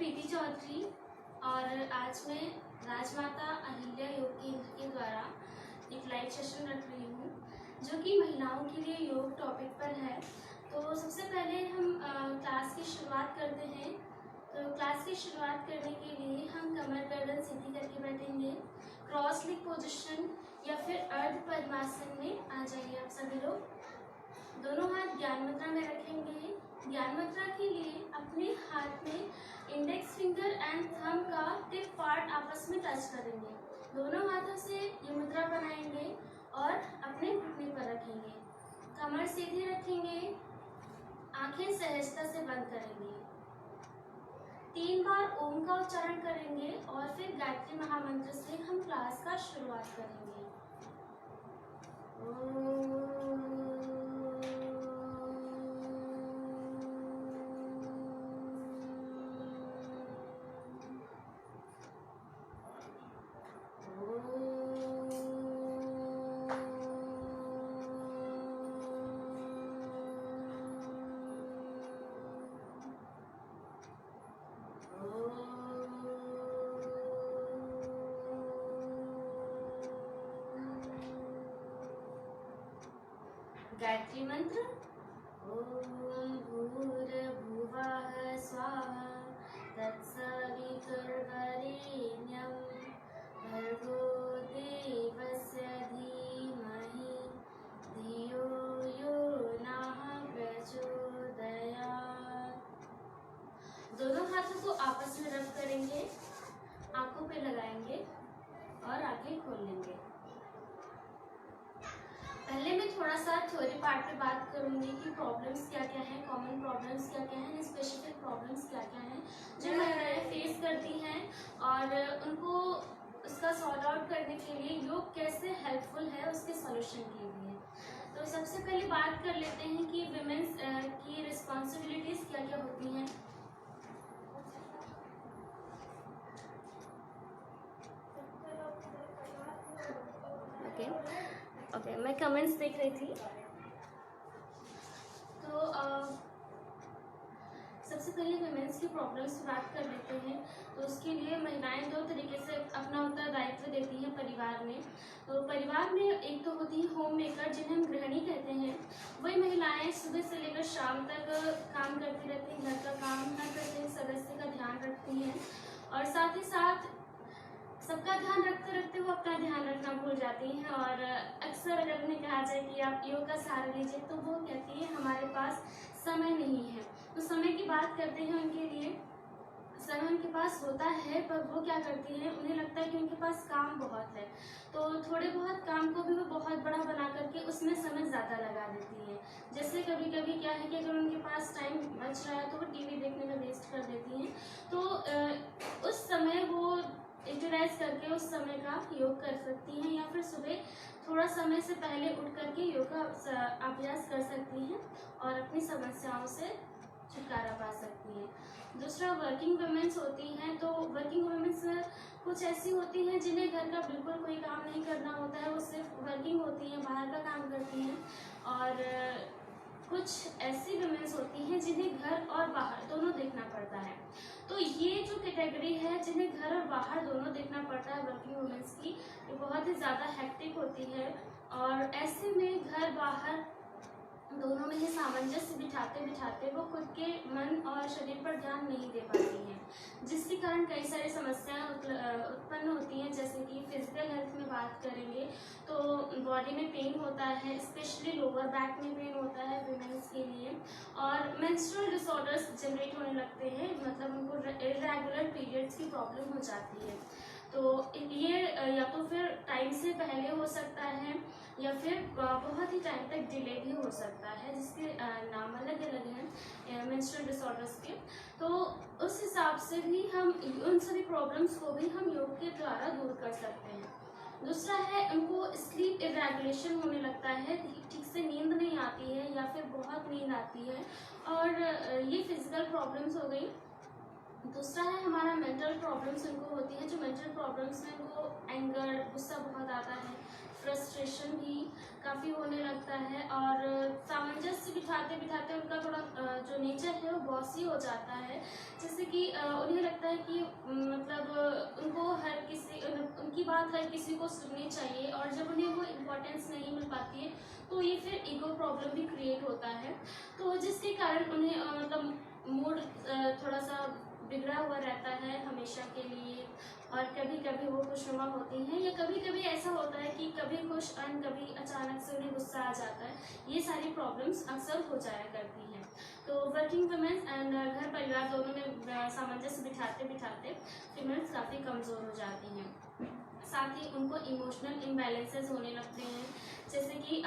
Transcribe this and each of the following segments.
प्रीति चौधरी और आज मैं राजमाता अहिल्या योग केंद्र के द्वारा एक लाइव सेशन रख रही हूँ जो कि महिलाओं के लिए योग टॉपिक पर है। तो सबसे पहले हम क्लास की शुरुआत करते हैं। तो क्लास की शुरुआत करने के लिए हम कमर गर्दन सीधी करके बैठेंगे, क्रॉस लेग पोजीशन या फिर अर्ध पद्मासन में आ जाइए आप सभी लोग। दोनों हाथ ज्ञान मुद्रा में रखेंगे। ज्ञान मुद्रा के लिए अपने हाथ में इंडेक्स फिंगर एंड थंब का टिप पार्ट आपस में टच करेंगे। दोनों हाथों से ये मुद्रा बनाएंगे और अपने घुटने पर रखेंगे। कमर सीधी रखेंगे, आंखें सहजता से बंद करेंगे। 3 बार ओम का उच्चारण करेंगे और फिर गायत्री महामंत्र से हम क्लास का शुरुआत करेंगे। गायत्री मंत्र ओम भूर्भुवः स्वाहा तत्सवितुर्वरेण्यं भर्गो देवस्य धीमहि धियो यो नः प्रचोदयात्। दोनों हाथों को आपस में रब करेंगे, आंखों पे लगाएंगे और आंखें खोल लेंगे। पहले मैं थोड़ा सा थ्योरी पार्ट पे बात करूंगी कि प्रॉब्लम्स क्या क्या हैं, कॉमन प्रॉब्लम्स क्या क्या हैं, स्पेसिफिक प्रॉब्लम्स क्या क्या हैं जो महिलाएं फेस करती हैं और उनको उसका सॉर्ट आउट करने के लिए योग कैसे हेल्पफुल है उसके सॉल्यूशन के लिए। तो सबसे पहले बात कर लेते हैं कि विमेंस की रिस्पॉन्सिबिलिटीज क्या क्या होती हैं। ओके, मैं कमेंट्स देख रही थी। तो सबसे पहले वुमेन्स की प्रॉब्लम्स की बात कर लेते हैं। तो उसके लिए महिलाएं 2 तरीके से अपना उत्तरदायित्व देती हैं परिवार में। तो परिवार में एक तो होती है होम मेकर जिन्हें हम गृहिणी कहते हैं। वही महिलाएं सुबह से लेकर शाम तक काम करती रहती हैं, घर का काम, हर प्रत्येक सदस्य का ध्यान रखती हैं और साथ ही साथ सबका ध्यान रखते रखते वो अपना ध्यान रखना भूल जाती हैं। और अक्सर अगर उन्हें कहा जाए कि आप योग का सहारा लीजिए तो वो कहती है हमारे पास समय नहीं है। तो समय की बात करते हैं, उनके लिए समय उनके पास होता है पर वो क्या करती हैं, उन्हें लगता है कि उनके पास काम बहुत है तो थोड़े बहुत काम को भी वो बहुत बड़ा बना करके उसमें समय ज़्यादा लगा देती हैं। जैसे कभी कभी क्या है कि अगर उनके पास टाइम बच रहा है तो वो टीवी देखने में वेस्ट कर देती हैं। तो उस समय वो यूटिलाइज करके उस समय का योग कर सकती हैं या फिर सुबह थोड़ा समय से पहले उठ करके योग का अभ्यास कर सकती हैं और अपनी समस्याओं से छुटकारा पा सकती हैं। दूसरा वर्किंग वुमेन्स होती हैं। तो वर्किंग वुमेन्स कुछ ऐसी होती हैं जिन्हें घर का बिल्कुल कोई काम नहीं करना होता है, वो सिर्फ वर्किंग होती हैं, बाहर का काम करती हैं। और कुछ ऐसी वुमेन्स होती हैं जिन्हें घर और बाहर दोनों देखना पड़ता है। तो ये जो कैटेगरी है जिन्हें घर और बाहर दोनों देखना पड़ता है वर्किंग वुमेन्स की, ये बहुत ही ज़्यादा हेक्टिक होती है और ऐसे में घर बाहर दोनों में ही सामंजस्य बिठाते बिठाते वो खुद के मन और शरीर पर ध्यान नहीं दे पाती हैं, जिसके कारण कई सारी समस्याएं उत्पन्न होती हैं। जैसे कि फिजिकल हेल्थ में बात करेंगे तो बॉडी में पेन होता है, स्पेशली लोअर बैक में पेन होता है वुमेन्स के लिए। और मेंस्ट्रुअल डिसऑर्डर्स जनरेट होने लगते हैं, मतलब उनको इरेगुलर पीरियड्स की प्रॉब्लम हो जाती है। तो ये या तो फिर टाइम से पहले हो सकता है या फिर बहुत ही टाइम तक डिले भी हो सकता है, जिसके नाम अलग अलग हैं मेंस्ट्रुअल डिसऑर्डर्स के। तो उस हिसाब से भी हम उन सभी प्रॉब्लम्स को भी हम योग के द्वारा दूर कर सकते हैं। दूसरा है उनको स्लीप इरेगुलेशन होने लगता है, ठीक से नींद नहीं आती है या फिर बहुत नींद आती है और ये फिजिकल प्रॉब्लम्स हो गई। दूसरा है हमारा मेंटल प्रॉब्लम्स उनको होती हैं, जो मेंटल प्रॉब्लम्स में वो एंगर, गुस्सा बहुत आता है, फ्रस्ट्रेशन भी काफ़ी होने लगता है, और सामंजस्य बिठाते बिठाते उनका थोड़ा जो नेचर है वो बॉसी हो जाता है। जैसे कि उन्हें लगता है कि मतलब उनको उनकी बात हर किसी को सुननी चाहिए, और जब उन्हें वो इम्पोर्टेंस नहीं मिल पाती है तो ये फिर ईगो प्रॉब्लम भी क्रिएट होता है। तो जिसके कारण उन्हें मतलब मूड थोड़ा सा बिगड़ा हुआ रहता है हमेशा के लिए, और कभी कभी वो खुशनुमा होती हैं, या कभी कभी ऐसा होता है कि कभी खुश कभी अचानक से उन्हें गुस्सा आ जाता है। ये सारी प्रॉब्लम्स अक्सर हो जाया करती हैं। तो वर्किंग वुमेन्स एंड घर परिवार दोनों में सामंजस्य बिठाते बिठाते फीमेल्स काफ़ी कमज़ोर हो जाती हैं। साथ ही उनको इमोशनल इम्बैलेंसेस होने लगते हैं। जैसे कि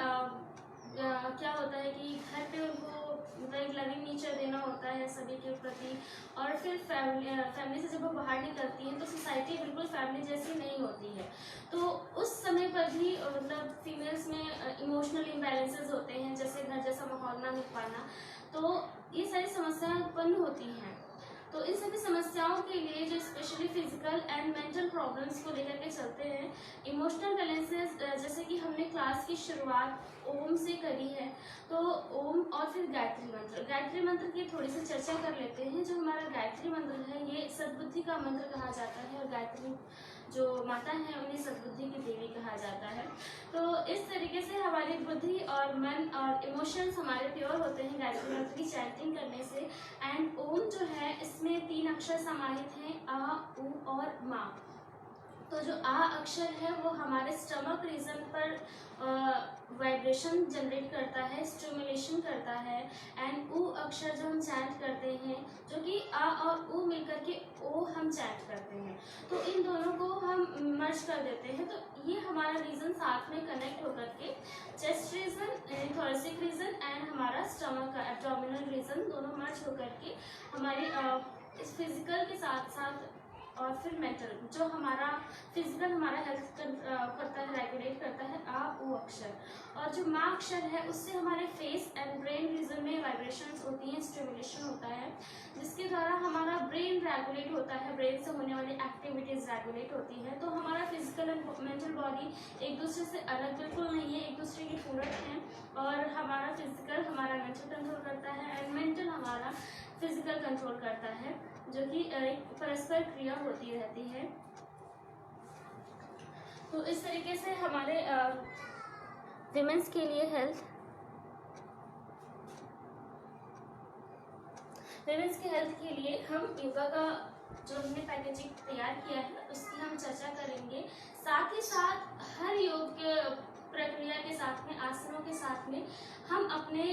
क्या होता है कि घर पे उनको मतलब एक लविंग नेचर देना होता है सभी के प्रति, और फिर फैमिली से जब वो बाहर निकलती हैं तो सोसाइटी बिल्कुल फैमिली जैसी नहीं होती है। तो उस समय पर भी मतलब फीमेल्स में इमोशनल इम्बैलेंसेस होते हैं, जैसे घर जैसा माहौल ना मिल पाना, तो ये सारी समस्याएं उत्पन्न होती हैं। तो इन सभी समस्याओं के लिए जो specially physical and mental problems को लेकर के चलते हैं, इमोशनल बैलेंसेस, जैसे कि हमने क्लास की शुरुआत ओम से करी है, तो ओम और फिर गायत्री मंत्र की थोड़ी सी चर्चा कर लेते हैं। जो हमारा गायत्री मंत्र है ये सद्बुद्धि का मंत्र कहा जाता है, और गायत्री जो माता है उन्हें सद्बुद्धि की देवी कहा जाता है। तो इस तरीके से हमारी बुद्धि और मन और इमोशंस हमारे प्योर होते हैं गायत्री मंत्र की चैंटिंग करने से। एंड ओम जो है इसमें 3 अक्षर समाहित हैं, आ, उ और मा। तो जो आ अक्षर है वो हमारे स्टमक रीजन पर वाइब्रेशन जनरेट करता है, स्टिमुलेशन करता है। एंड उ अक्षर जो हम चैंट करते हैं, जो कि आ और उ मिलकर के ओ हम चैंट करते हैं, तो इन दोनों को हम मर्ज कर देते हैं। तो ये हमारा रीजन साथ में कनेक्ट होकर के chest region, thoracic region and हमारा स्टमक का एब्डोमिनल रीजन दोनों मर्ज होकर के हमारी इस फिजिकल के साथ साथ और फिर मेंटल, जो हमारा फिजिकल हमारा हेल्थ करता है, रेगुलेट करता है आ उ अक्षर। और जो मा अक्षर है उससे हमारे फेस एंड ब्रेन रीजन में वाइब्रेशंस होती हैं, स्टिमुलेशन होता है, जिसके द्वारा हमारा ब्रेन रेगुलेट होता है, ब्रेन से होने वाली एक्टिविटीज रेगुलेट होती है। तो हमारा फिजिकल एंड मेंटल बॉडी एक दूसरे से अलग बिल्कुल नहीं है, एक दूसरे के पूरक हैं, और हमारा फिजिकल हमारा मेंटल कंट्रोल करता है एंड मेंटल हमारा फिजिकल कंट्रोल करता है, जो कि एक परस्पर क्रिया होती रहती है। तो इस तरीके से हमारे विमेंस के लिए विमेंस की हेल्थ के लिए हम योगा का जो हमने पैकेजिंग तैयार किया है उसकी हम चर्चा करेंगे। साथ ही साथ हर योग प्रक्रिया के साथ में, आसनों के साथ में हम अपने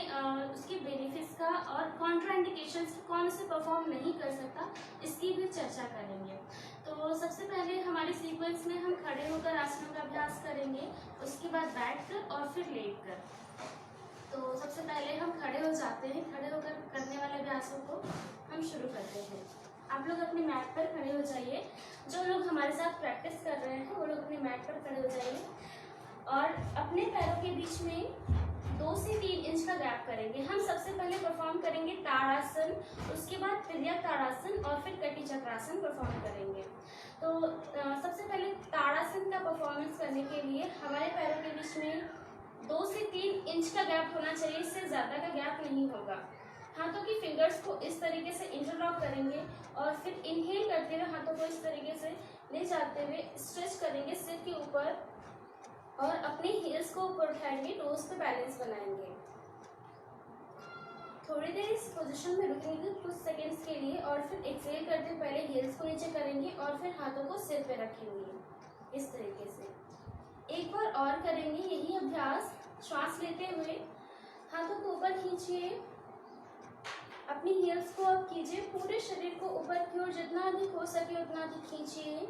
उसके बेनिफिट्स का और कॉन्ट्राइंडिकेशंस कौन से परफॉर्म नहीं कर सकता इसकी भी चर्चा करेंगे। तो सबसे पहले हमारे सीक्वेंस में हम खड़े होकर आसनों का अभ्यास करेंगे, उसके बाद बैठकर और फिर लेटकर। तो सबसे पहले हम खड़े हो जाते हैं, खड़े होकर करने वाले अभ्यासों को हम शुरू करते हैं। आप लोग अपने मैट पर खड़े हो जाइए। जो लोग हमारे साथ प्रैक्टिस कर रहे हैं वो लोग अपने मैट पर खड़े हो जाइए और अपने पैरों के बीच में 2 से 3 इंच का गैप करेंगे। हम सबसे पहले परफॉर्म करेंगे ताड़ासन, उसके बाद तिर्यक ताड़ासन और फिर कटी चक्रासन परफॉर्म करेंगे। तो सबसे पहले ताड़ासन का परफॉर्मेंस करने के लिए हमारे पैरों के बीच में 2 से 3 इंच का गैप होना चाहिए, इससे ज़्यादा का गैप नहीं होगा। हाथों की फिंगर्स को इस तरीके से इंटरलॉक करेंगे और फिर इनहेल करते हुए हाथों को इस तरीके से ले जाते हुए स्ट्रेच करेंगे सिर के ऊपर और अपने हील्स को ऊपर उठाएंगे, टोज पे बैलेंस बनाएंगे। थोड़ी देर इस पोजीशन में रुकेंगे कुछ सेकंड्स के लिए और फिर एक्सहेल करते हुए पहले हील्स को नीचे करेंगे और फिर हाथों को सिर पे रखेंगे इस तरीके से। एक बार और करेंगे यही अभ्यास। श्वास लेते हुए हाथों को ऊपर खींचिए, अपनी हील्स को अब कीजिए, पूरे शरीर को ऊपर की ओर जितना अधिक हो सके उतना अधिक खींचिए।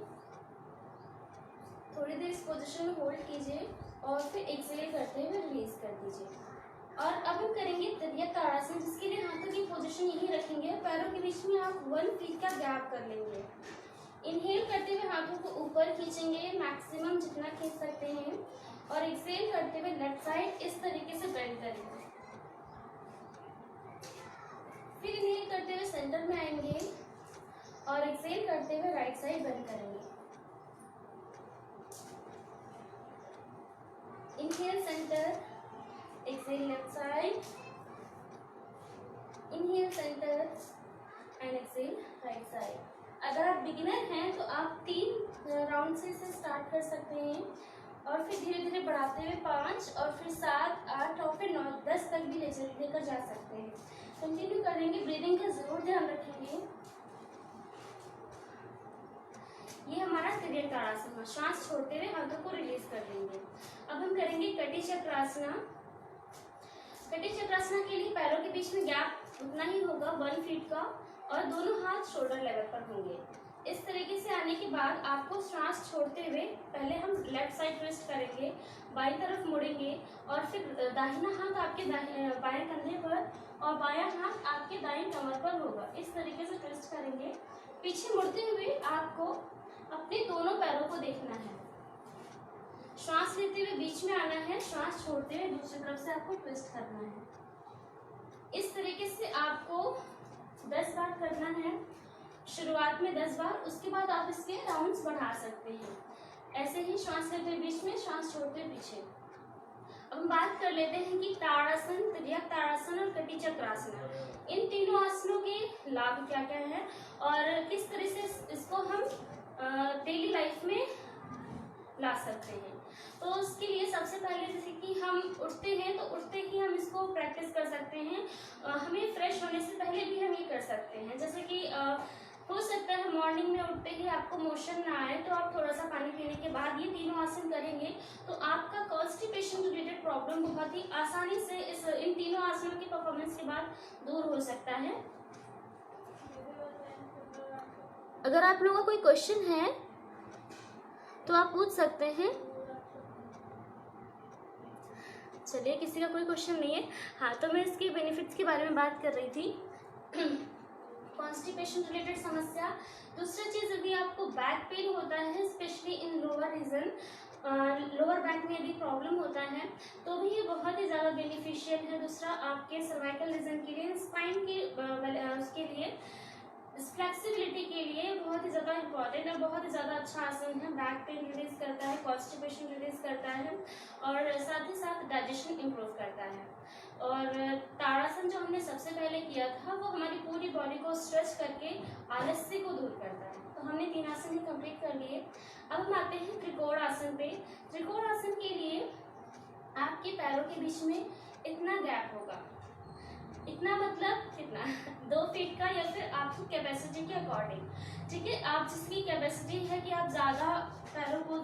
थोड़ी देर इस पोजीशन में होल्ड कीजिए और फिर एक्सहेल करते हुए रिलीज कर दीजिए। और अब हम करेंगे तिर्यक ताड़ासन, जिसके लिए हाथों की पोजीशन यही रखेंगे। पैरों के बीच में आप 1 फीट का गैप कर लेंगे। इनहेल करते हुए हाथों को ऊपर खींचेंगे, मैक्सिमम जितना खींच सकते हैं, और एक्सहेल करते हुए लेफ्ट साइड इस तरीके से बेंड करेंगे। फिर इनहेल करते हुए सेंटर में आएंगे और एक्सेल करते हुए राइट साइड बंद करेंगे। Inhale centre, exhale left side, inhale centre and exhale right side. अगर आप बिगिनर हैं तो आप 3 राउंड से इसे स्टार्ट कर सकते हैं और फिर धीरे धीरे बढ़ाते हुए 5 और फिर 7, 8 और फिर 9, 10 तक भी लेकर जा सकते हैं। कंटिन्यू करेंगे, ब्रीदिंग का जरूर ध्यान रखेंगे। ये हमारा त्रियक ताड़ासन, श्वास छोड़ते हुए हाथों को रिलीज कर देंगे। अब हम करेंगे कटी चक्रासना। कटी चक्रासना के लिए पैरों के बीच में गैप उतना ही होगा 1 फीट का और दोनों हाथ शोल्डर लेवल पर होंगे। इस तरीके से आने के बाद आपको श्वास छोड़ते हुए पहले हम लेफ्ट साइड ट्विस्ट करेंगे, बाईं तरफ मुड़ेंगे और फिर दाहिना हाथ आपके बाएं कंधे पर और बायां हाथ आपके दाईं कमर पर होगा। इस तरीके से ट्विस्ट करेंगे। पीछे मुड़ते हुए आपको अपने दोनों पैरों को देखना है। श्वास लेते हुए बीच में आना है, श्वास छोड़ते हुए दूसरी तरफ से आपको ट्विस्ट करना है। इस तरीके से आपको 10 बार करना है। शुरुआत में 10 बार, उसके बाद आप इसके राउंड्स बढ़ा सकते हैं। ऐसे ही श्वास लेते हुए बीच में, श्वास छोड़ते हुए पीछे। अब हम बात कर लेते हैं कि ताड़ासन, त्रियक ताड़ासन और कटी चक्रासन, इन तीनों आसनों के लाभ क्या क्या है और किस तरह से इसको हम डेली लाइफ में ला सकते हैं। तो उसके लिए सबसे पहले जैसे कि हम उठते हैं तो उठते ही हम इसको प्रैक्टिस कर सकते हैं। हमें फ्रेश होने से पहले भी हम ये कर सकते हैं। जैसे कि हो सकता है मॉर्निंग में उठते ही आपको मोशन ना आए तो आप थोड़ा सा पानी पीने के बाद ये तीनों आसन करेंगे तो आपका कॉन्स्टिपेशन रिलेटेड प्रॉब्लम बहुत ही आसानी से इन तीनों आसनों की परफॉर्मेंस के बाद दूर हो सकता है। अगर आप लोगों का कोई क्वेश्चन है तो आप पूछ सकते हैं। चलिए, किसी का कोई क्वेश्चन नहीं है। हाँ, तो मैं इसके बेनिफिट्स के बारे में बात कर रही थी। कॉन्स्टिपेशन रिलेटेड समस्या। दूसरा चीज, यदि आपको बैक पेन होता है specially in lower region, lower back में यदि प्रॉब्लम होता है तो भी ये बहुत ही ज़्यादा बेनिफिशियल है। दूसरा, आपके सर्वाइकल रीजन के लिए, स्पाइन के उसके लिए, फ्लेक्सिबिलिटी के लिए बहुत ही ज़्यादा इंपॉर्टेंट और बहुत ही ज़्यादा अच्छा आसन है। बैक पेन रिलीज करता है, कॉन्स्टिपेशन रिलीज करता है और साथ ही साथ डाइजेशन इम्प्रूव करता है। और ताड़ासन जो हमने सबसे पहले किया था वो हमारी पूरी बॉडी को स्ट्रेच करके आलस्य को दूर करता है। तो हमने 3 आसन ही कंप्लीट कर लिए। अब हम आते हैं त्रिकोण आसन पे। त्रिकोण आसन के लिए आपके पैरों के बीच में इतना गैप होगा, इतना मतलब कितना 2 फीट का या फिर आपकी कैपेसिटी के अकॉर्डिंग। ठीक है, आप जिसकी कैपेसिटी है कि आप ज़्यादा पैरों को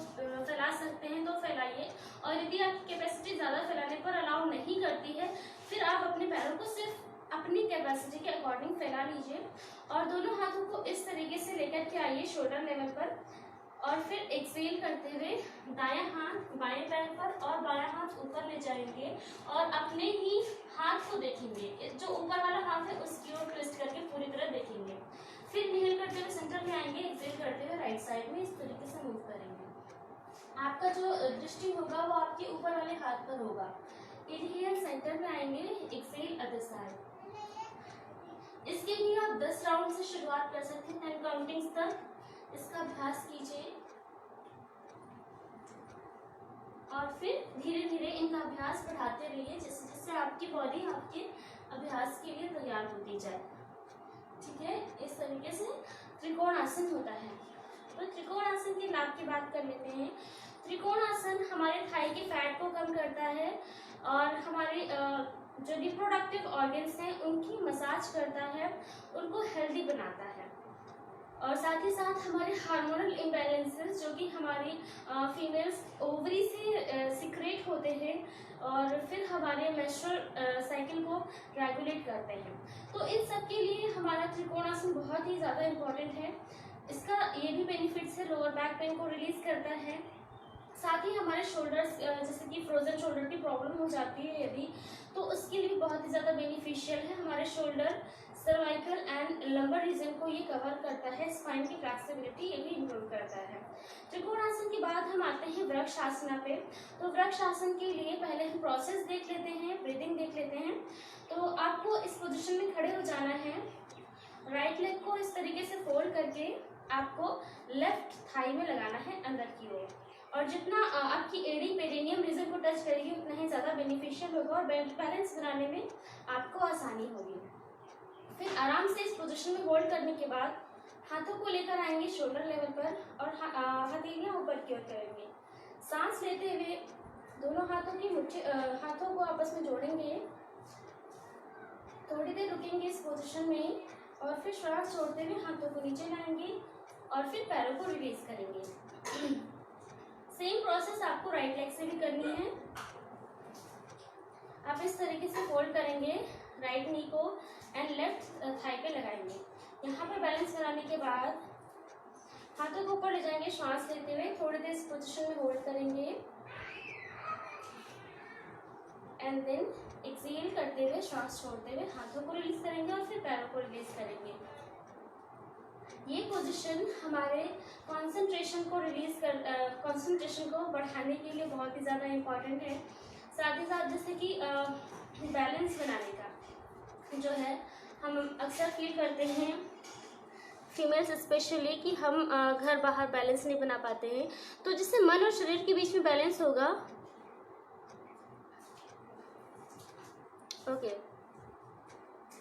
फैला सकते हैं तो फैलाइए, और यदि आपकी कैपेसिटी ज़्यादा फैलाने पर अलाउ नहीं करती है फिर आप अपने पैरों को सिर्फ अपनी कैपेसिटी के अकॉर्डिंग फैला लीजिए और दोनों हाथों को इस तरीके से लेकर के आइए शोल्डर लेवल पर और फिर एक्सेल करते हुए दायां हाथ बाएं पैर पर और बायां हाथ ऊपर ले जाएंगे और अपने ही हाथ को देखेंगे। जो ऊपर वाला हाथ है उसकी ओर ट्विस्ट करके पूरी तरह देखेंगे। फिर इनहेल करते हुए सेंटर में आएंगे, एक्सेल करते हुए राइट साइड में इस तरीके से मूव करेंगे। आपका जो दृष्टि होगा वो आपके ऊपर वाले हाथ पर होगा। इनहेल सेंटर में आएंगे, एक्सेल अदर साइड। इसके लिए आप 10 राउंड से शुरुआत कर सकते हैं 10 काउंटिंग्स तक। इसका अभ्यास कीजिए और फिर धीरे धीरे इनका अभ्यास बढ़ाते रहिए जैसे जैसे आपकी बॉडी आपके अभ्यास के लिए तैयार होती जाए। ठीक है, इस तरीके से त्रिकोण आसन होता है। तो त्रिकोण आसन के लाभ की बात कर लेते हैं। त्रिकोण आसन हमारे थाई के फैट को कम करता है और हमारे जो रिप्रोडक्टिव ऑर्गन्स हैं उनकी मसाज करता है, उनको हेल्दी बनाता है और साथ ही साथ हमारे हार्मोनल इम्बैलेंसेस जो कि हमारी फीमेल्स ओवरी से सिक्रेट होते हैं और फिर हमारे मेंस्ट्रुअल साइकिल को रेगुलेट करते हैं। तो इन सब के लिए हमारा त्रिकोणासन बहुत ही ज़्यादा इम्पॉर्टेंट है। इसका ये भी बेनिफिट्स है, लोअर बैक पेन को रिलीज करता है। साथ ही हमारे शोल्डर्स जैसे कि फ्रोजन शोल्डर की प्रॉब्लम हो जाती है यदि, तो उसके लिए बहुत ही ज़्यादा बेनिफिशियल है। हमारे shoulder, cervical and lumbar region को ये कवर करता है। स्पाइन की फ्लेक्सिबिलिटी ये भी इम्प्रूव करता है। त्रिकोणासन के बाद हम आते हैं वृक्ष आसना पे। तो वृक्ष आसन के लिए पहले हम प्रोसेस देख लेते हैं, ब्रीदिंग देख लेते हैं। तो आपको इस पोजीशन में खड़े हो जाना है राइट लेग को इस तरीके से फोल्ड करके आपको लेफ्ट थाई में लगाना है अंदर की ओर, और जितना आपकी एडी पेरिनियम रीजन को टच करेगी उतना ही ज़्यादा बेनिफिशियल होगा और बैलेंस बनाने में आपको आसानी होगी। फिर आराम से इस पोजीशन में होल्ड करने के बाद हाथों को लेकर आएंगे शोल्डर लेवल पर और हथेलियाँ ऊपर की ओर करेंगे। सांस लेते हुए दोनों हाथों को आपस में जोड़ेंगे, थोड़ी देर रुकेंगे इस पोजीशन में और फिर श्वास छोड़ते हुए हाथों को नीचे लाएंगे और फिर पैरों को रिलीज करेंगे। सेम प्रोसेस आपको राइट लेग से भी करनी है। आप इस तरीके से फोल्ड करेंगे राइट नी को एंड लेफ्ट थाई पे लगाएंगे। यहाँ पर बैलेंस कराने के बाद हाथों को ऊपर ले जाएंगे, श्वास लेते हुए थोड़ी देर इस पोजीशन में होल्ड करेंगे एंड देन एक्सहेल करते हुए श्वास छोड़ते हुए हाथों को रिलीज करेंगे और फिर पैरों को रिलीज करेंगे। ये पोजीशन हमारे कंसंट्रेशन को बढ़ाने के लिए बहुत ही ज़्यादा इम्पॉर्टेंट है। साथ ही साथ जैसे कि बैलेंस बनाने का जो है हम अक्सर फील करते हैं फीमेल्स स्पेशली कि हम घर बाहर बैलेंस नहीं बना पाते हैं, तो जिससे मन और शरीर के बीच में बैलेंस होगा।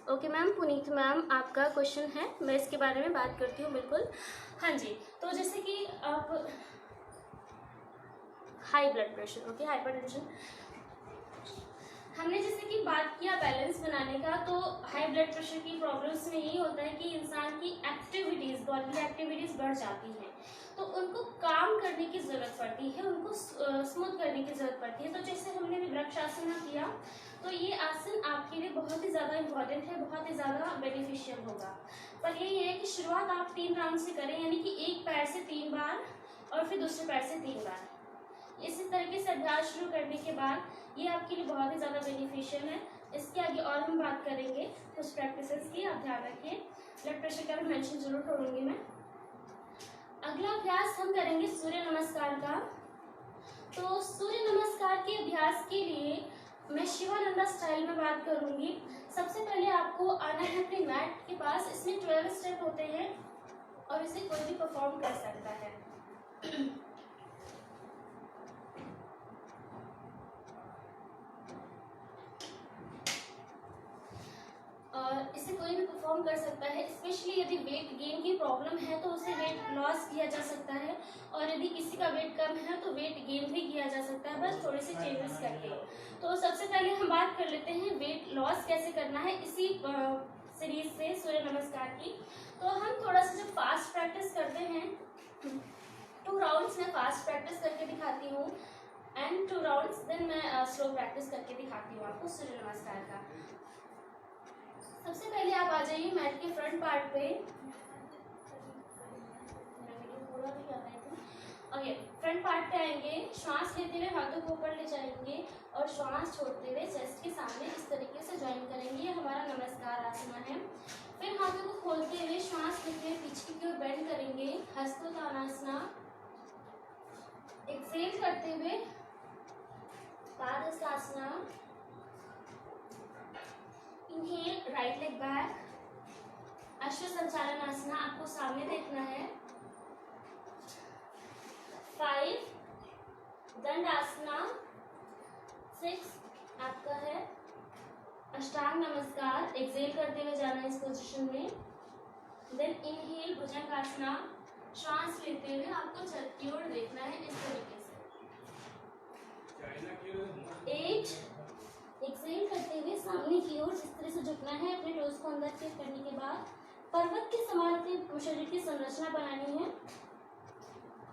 ओके मैम, पुनीत मैम आपका क्वेश्चन है, मैं इसके बारे में बात करती हूँ। बिल्कुल, हाँ जी। तो जैसे कि आप high blood pressure, okay, hypertension, हमने जैसे कि बात किया बैलेंस बनाने का, तो हाई ब्लड प्रेशर की प्रॉब्लम्स में यही होता है कि इंसान की एक्टिविटीज़, बॉडी एक्टिविटीज़ बढ़ जाती हैं, तो उनको काम करने की ज़रूरत पड़ती है, उनको स्मूथ करने की ज़रूरत पड़ती है। तो जैसे हमने भी वृक्षासन किया, तो ये आसन आपके लिए बहुत ही ज़्यादा इम्पॉर्टेंट है, बहुत ही ज़्यादा बेनिफिशियल होगा। पर यही है कि शुरुआत आप 3 राउंड से करें, यानी कि एक पैर से 3 बार और फिर दूसरे पैर से 3 बार। इसी तरीके से अभ्यास शुरू करने के बाद ये आपके लिए बहुत ही ज़्यादा बेनिफिशियल है। इसके आगे और हम बात करेंगे कुछ प्रैक्टिसेस की, आप ध्यान रखिए। ब्लड प्रेशर का भी मेंशन जरूर करूँगी मैं। अगला अभ्यास हम करेंगे सूर्य नमस्कार का। तो सूर्य नमस्कार के अभ्यास के लिए मैं शिवानंदा स्टाइल में बात करूँगी। सबसे पहले आपको आना है अपने मैट के पास। इसमें 12 स्टेप होते हैं और इसे कोई भी परफॉर्म कर सकता है। और इसे कोई भी परफॉर्म कर सकता है, स्पेशली यदि वेट गेन की प्रॉब्लम है तो उसे वेट लॉस किया जा सकता है, और यदि किसी का वेट कम है तो वेट गेन भी किया जा सकता है, बस थोड़े से चेंजेस करके। तो सबसे पहले हम बात कर लेते हैं वेट लॉस कैसे करना है इसी सीरीज से, सूर्य नमस्कार की। तो हम थोड़ा सा जब फास्ट प्रैक्टिस करते हैं, 2 राउंड्स में फास्ट प्रैक्टिस करके दिखाती हूँ एंड 2 राउंड्स देन मैं स्लो प्रैक्टिस करके दिखाती हूँ आपको सूर्य नमस्कार का। सबसे पहले आप आ जाइए मैट के फ्रंट पार्ट पे। ओके, फ्रंट पार्ट पे आएंगे, श्वास लेते हुए हाथों को ऊपर ले जाएंगे और श्वास छोड़ते हुए चेस्ट के सामने इस तरीके से ज्वाइन करेंगे। ये हमारा नमस्कार आसन है। फिर हाथों को खोलते हुए श्वास लेते हुए पीछे की ओर बेंड करेंगे, हस्तोत्थानासना। एक्सहेल करते हुए Padahastasana. Inhale, right leg back. Ashwa Sanchalan आसना आपको सामने देखना है। 5 दंडासना। 6 आपका है अष्टांग नमस्कार। एक्सहेल करते हुए जाना है इस पोजीशन में। Then inhale bhujangasana. श्वास लेते हुए आपको छत की ओर देखना है इस तरीके से। 8 एक्सहेल करते हुए सामने की ओर इस तरह से झुकना है। अपने टोज को अंदर टिप करने के बाद पर्वत के समान अपने शरीर की संरचना बनानी है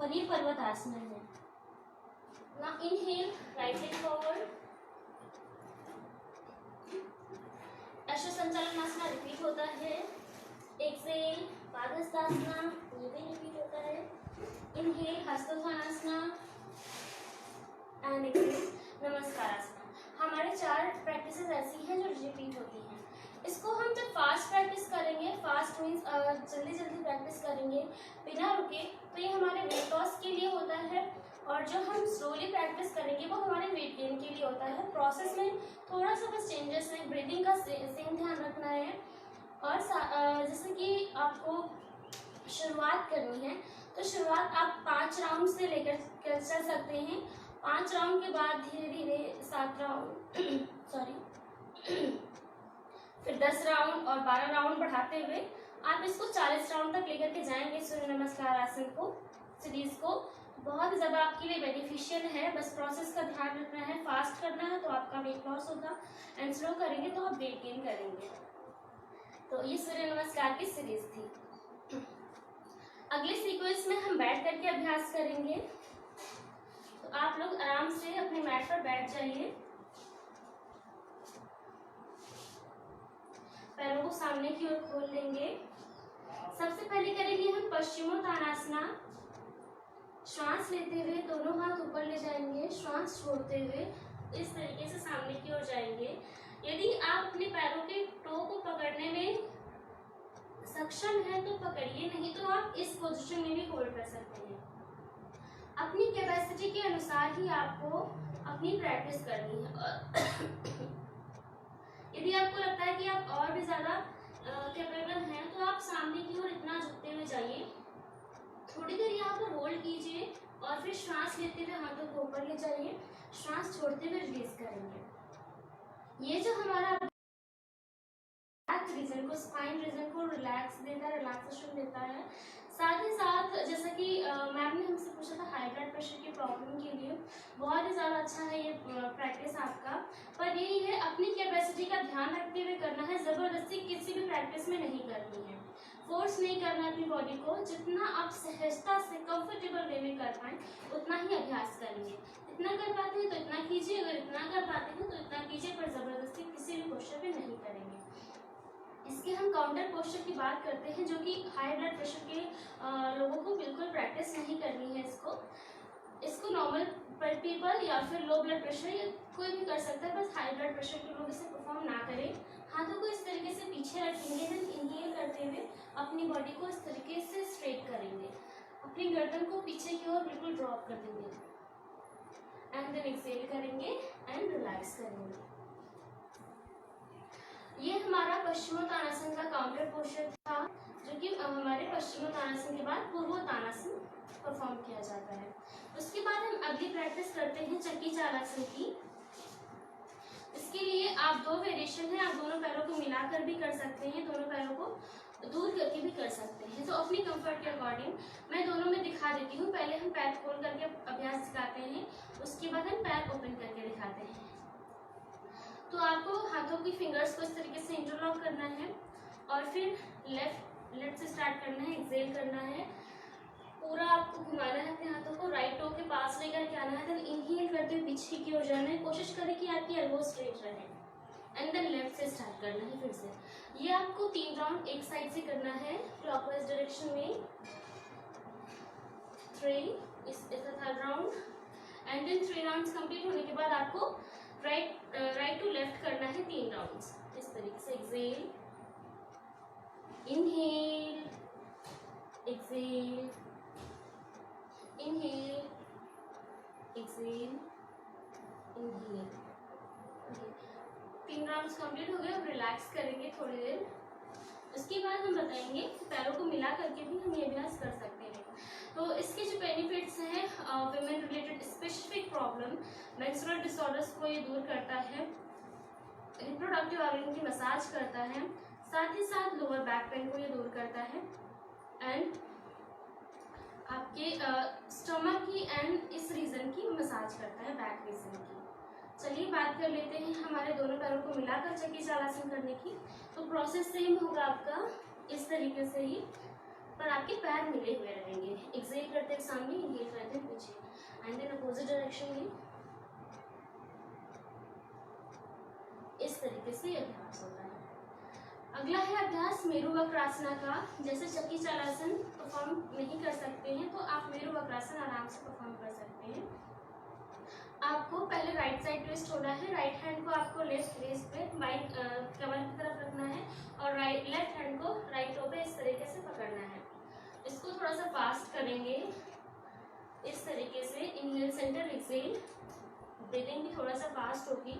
और ये पर्वत आसन है। Now inhale, right leg forward. अश्व संचालन आसना रिपीट होता है। एक्सहेल पादहस्तासना, ये भी रिपीट होता है। इनहेल हस्तोत्थानासना एंड एक्सहेल नमस्कार आसना। हमारे 4 प्रैक्टिसेस ऐसी हैं जो रिपीट होती हैं। इसको हम जब फास्ट प्रैक्टिस करेंगे, फास्ट मीन्स जल्दी जल्दी प्रैक्टिस करेंगे बिना रुके, तो ये हमारे वेट लॉस के लिए होता है, और जो हम स्लोली प्रैक्टिस करेंगे वो हमारे वेट गेन के लिए होता है। प्रोसेस में थोड़ा सा बस चेंजेस है, ब्रीदिंग का सेम ध्यान रखना है। और जैसे कि आपको शुरुआत करनी है तो शुरुआत आप 5 राउंड से लेकर चल सकते हैं। 5 राउंड के बाद धीरे धीरे 7 राउंड सॉरी फिर 10 राउंड और 12 राउंड बढ़ाते हुए आप इसको 40 राउंड तक लेकर के जाएंगे। सूर्य नमस्कार आसन को, सीरीज को बहुत ज़्यादा आपके लिए बेनिफिशियल है। बस प्रोसेस का ध्यान रखना है, फास्ट करना है तो आपका वेट लॉस होगा एंड स्लो करेंगे तो आप वेट गेन करेंगे। तो ये सूर्य नमस्कार की सीरीज थी। अगले सीक्वेंस में हम बैठ करके अभ्यास करेंगे। तो आप लोग आराम से अपने मैट पर बैठ जाइए, पैरों को सामने की ओर खोल लेंगे। सबसे पहले करेंगे हम पश्चिमोत्तानासना। श्वास लेते हुए दोनों हाथ ऊपर ले जाएंगे, श्वास छोड़ते हुए इस तरीके से सामने की ओर जाएंगे। यदि आप अपने पैरों के टो को पकड़ने में सक्षम है तो पकड़िए, नहीं तो आप इस पोजीशन में भी होल्ड कर सकते हैं। अपनी कैपेसिटी के अनुसार ही आपको अपनी प्रैक्टिस करनी है। यदि आपको लगता है कि आप और भी ज़्यादा कैपेबल हैं तो आप सामने की ओर इतना झुकते हुए जाइए, थोड़ी देर यहाँ पर होल्ड कीजिए और फिर श्वास लेते हुए हाथों को ऊपर ले जाइए, श्वास छोड़ते हुए रिलीज करेंगे। ये जो हमारा रीजन को, स्पाइन रीजन को रिलैक्स देता है, रिलैक्सेशन देता है। साथ ही साथ जैसा कि मैम ने हमसे पूछा था हाई ब्लड प्रेशर की प्रॉब्लम के लिए बहुत ही ज़्यादा अच्छा है ये प्रैक्टिस आपका। पर यही है, अपनी कैपेसिटी का ध्यान रखते हुए करना है, ज़बरदस्ती किसी भी प्रैक्टिस में नहीं करनी है, फोर्स नहीं करना है अपनी बॉडी को। जितना आप सहजता से कंफर्टेबल वे में कर पाएँ उतना ही अभ्यास करेंगे। इतना कर पाते हैं तो इतना कीजिए, अगर इतना कर पाते हैं तो इतना कीजिए, पर ज़बरदस्ती किसी भी पोस्चर पे नहीं करेंगे। इसके हम काउंटर पोस्चर की बात करते हैं, जो कि हाई ब्लड प्रेशर के लोगों को बिल्कुल प्रैक्टिस नहीं करनी है। इसको नॉर्मल पीपल या फिर लो ब्लड प्रेशर या कोई भी कर सकता है, बस हाई ब्लड प्रेशर के लोग इसे परफॉर्म ना करें। हाथों को इस तरीके से पीछे रखेंगे, देन इनहेल करते हुए अपनी बॉडी को इस तरीके से स्ट्रेट करेंगे, अपनी गर्दन को पीछे की ओर बिल्कुल ड्रॉप कर देंगे एंड देन एक्सहेल करेंगे एंड रिलैक्स करेंगे। ये हमारा पश्चिमोत्तानासन का काउंटर पोस्चर था, जो कि हमारे पश्चिमोत्तानासन के बाद पूर्वोत्तानासन परफॉर्म किया जाता है। उसके बाद हम अगली प्रैक्टिस करते हैं चक्की चालासन की। इसके लिए आप दो वेरिएशन है, आप दोनों पैरों को मिलाकर भी कर सकते हैं, दोनों पैरों को दूर करके भी कर सकते हैं। तो अपनी कंफर्ट के अकॉर्डिंग मैं दोनों में दिखा देती हूँ। पहले हम पैर खोल करके अभ्यास दिखाते हैं, उसके बाद हम पैर ओपन करके दिखाते हैं। तो आपको हाथों की फिंगर्स को इस तरीके से इंटरलॉक करना है और फिर लेफ्ट से स्टार्ट करना है, एक्सहेल करना है, पूरा आपको घुमाना है अपने हाथों को, राइट टो के पास लेकर के आना है, देन इनहेल करते हुए पीछे की ओर जाना है। कोशिश करें कि आपकी एल्बो स्ट्रेट रहे एंड देन लेफ्ट से स्टार्ट करना है फिर से। ये आपको 3 राउंड एक साइड से करना है क्लॉकवाइज डायरेक्शन में। 3 इस third round and then 3 rounds complete होने के बाद आपको राइट टू लेफ्ट करना है 3 राउंड्स इस तरीके से। Exhale, inhale, exhale, inhale, exhale, inhale. 3 rounds complete हो गए। अब रिलैक्स करेंगे थोड़ी देर। उसके बाद हम बताएंगे पैरों को मिला करके भी हम ये अभ्यास कर सकते हैं। तो इसके जो बेनिफिट्स हैं, women related specific problem, menstrual disorders को ये दूर करता है, रिप्रोडक्टिव ऑर्गन की मसाज करता है, साथ ही साथ लोअर बैक पेन को ये दूर करता है एंड आपके स्टमक की एंड इस रीजन की मसाज करता है, बैक रीजन की। चलिए बात कर लेते हैं हमारे दोनों पैरों को मिलाकर चक्की चालासन करने की। तो प्रोसेस सेम होगा आपका इस तरीके से ही, पर आपके पैर मिले हुए रहेंगे। एक्सहेल करते हैं सामने, इनहेल करते हैं पीछे एंड देन अपोजिट डायरेक्शन में। इस तरीके से अभ्यास होता है। अगला है अभ्यास मेरु वक्रासना का। जैसे चक्की चालासन परफॉर्म नहीं कर सकते हैं तो आप मेरु वक्रासन आराम से परफॉर्म कर सकते हैं। आपको पहले राइट साइड ट्विस्ट होना है, राइट हैंड को आपको लेफ्ट वेस्ट पे बाइक कमर की तरफ रखना है और लेफ्ट हैंड को राइट टो पे इस तरीके से पकड़ना है। इसको थोड़ा सा फास्ट करेंगे इस तरीके से। इनहेल सेंटर, एक्सहेल, ब्रीदिंग भी थोड़ा सा फास्ट होगी।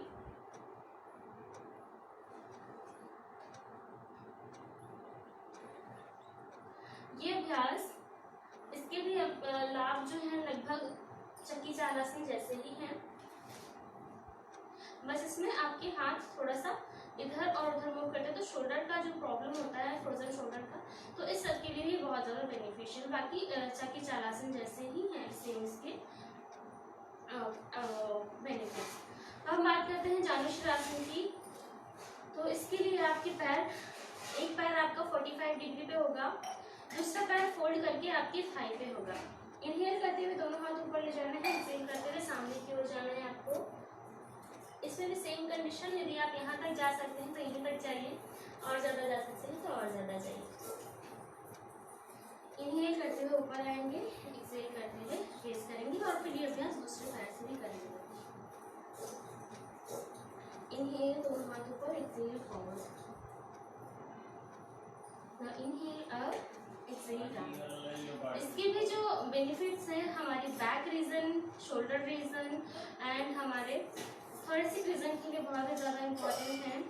ये अभ्यास, इसके भी लाभ जो है लगभग चक्की चाल आसन जैसे ही हैं, बस इसमें आपके हाथ थोड़ा सा इधर और उधर मूव करते हैं तो शोल्डर का जो प्रॉब्लम होता है, फ्रोजन शोल्डर का, तो इस सब के लिए भी बहुत ज़्यादा बेनिफिशियल। बाकी चक्की चाल आसन जैसे ही हैं सेम इसके बेनिफिट्स। अब हम बात करते हैं जानुश्रासन की। तो इसके लिए आपके पैर, एक पैर आपका 45 डिग्री पे होगा, दूसरा पैर फोल्ड करके आपके थाई पे होगा। इनहेल करते हुए दोनों हाथ ऊपर ले जाना है, एक्सहेल करते हुए सामने की ओर जाना है आपको। इसमें भी सेम कंडीशन, यदि आप यहाँ तक जा सकते हैं तो यहीं तक जाइए, और ज़्यादा जा सकते हैं तो और ज़्यादा जाइए। इनहेल करते हुए ऊपर आएंगे, एक्सहेल करते हुए रेस करेंगे, और फिर ये अभ्यास दूसरे पैर से भी करेंगे। इनहेल, दोनों हाथ ऊपर, exhale forward, inhale up, exhale down. इसके भी जो बेनिफिट्स हैं हमारी back region, shoulder region and हमारे थोरेसिक रीजन के लिए बहुत ही ज़्यादा इम्पोर्टेंट है।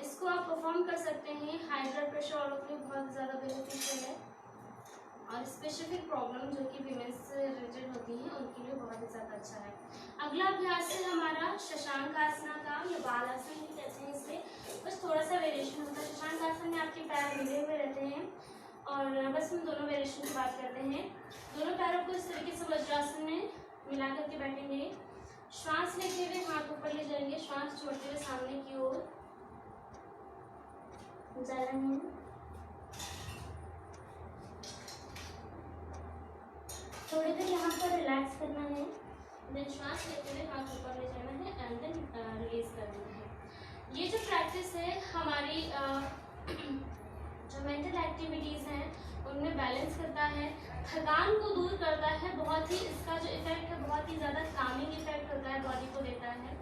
इसको आप परफॉर्म कर सकते हैं, हाई ब्लड प्रेशर वालों के लिए बहुत ज़्यादा बेनिफिशियल है, और स्पेसिफिक प्रॉब्लम जो कि वीमेंस से रिलेटेड होती हैं उनके लिए बहुत ही ज़्यादा अच्छा है। अगला अभ्यास है हमारा शशांक आसना का, या बाल आसन भी कहते हैं इसे, बस थोड़ा सा वेरिएशन होता है। शशांक आसन में आपके पैर मिले हुए रहते हैं, और बस हम दोनों वेरिएशन की बात करते हैं। दोनों पैरों को इस तरीके से वज्रासन में मिला करके बैठेंगे, श्वास लेते हुए हाथ ऊपर ले जाएंगे, श्वास छोड़ते हुए सामने की ओर ज़्यादा नहीं, थोड़ी देर यहाँ पर रिलैक्स करना है, देन श्वास लेते हुए हाथ ऊपर ले जाना है, एंड देन रिलीज कर देना है। ये जो प्रैक्टिस है हमारी जो मेंटल एक्टिविटीज़ हैं उनमें बैलेंस करता है, थकान को दूर करता है, बहुत ही इसका जो इफेक्ट है बहुत ही ज़्यादा कामिंग इफेक्ट होता है, बॉडी को देता है।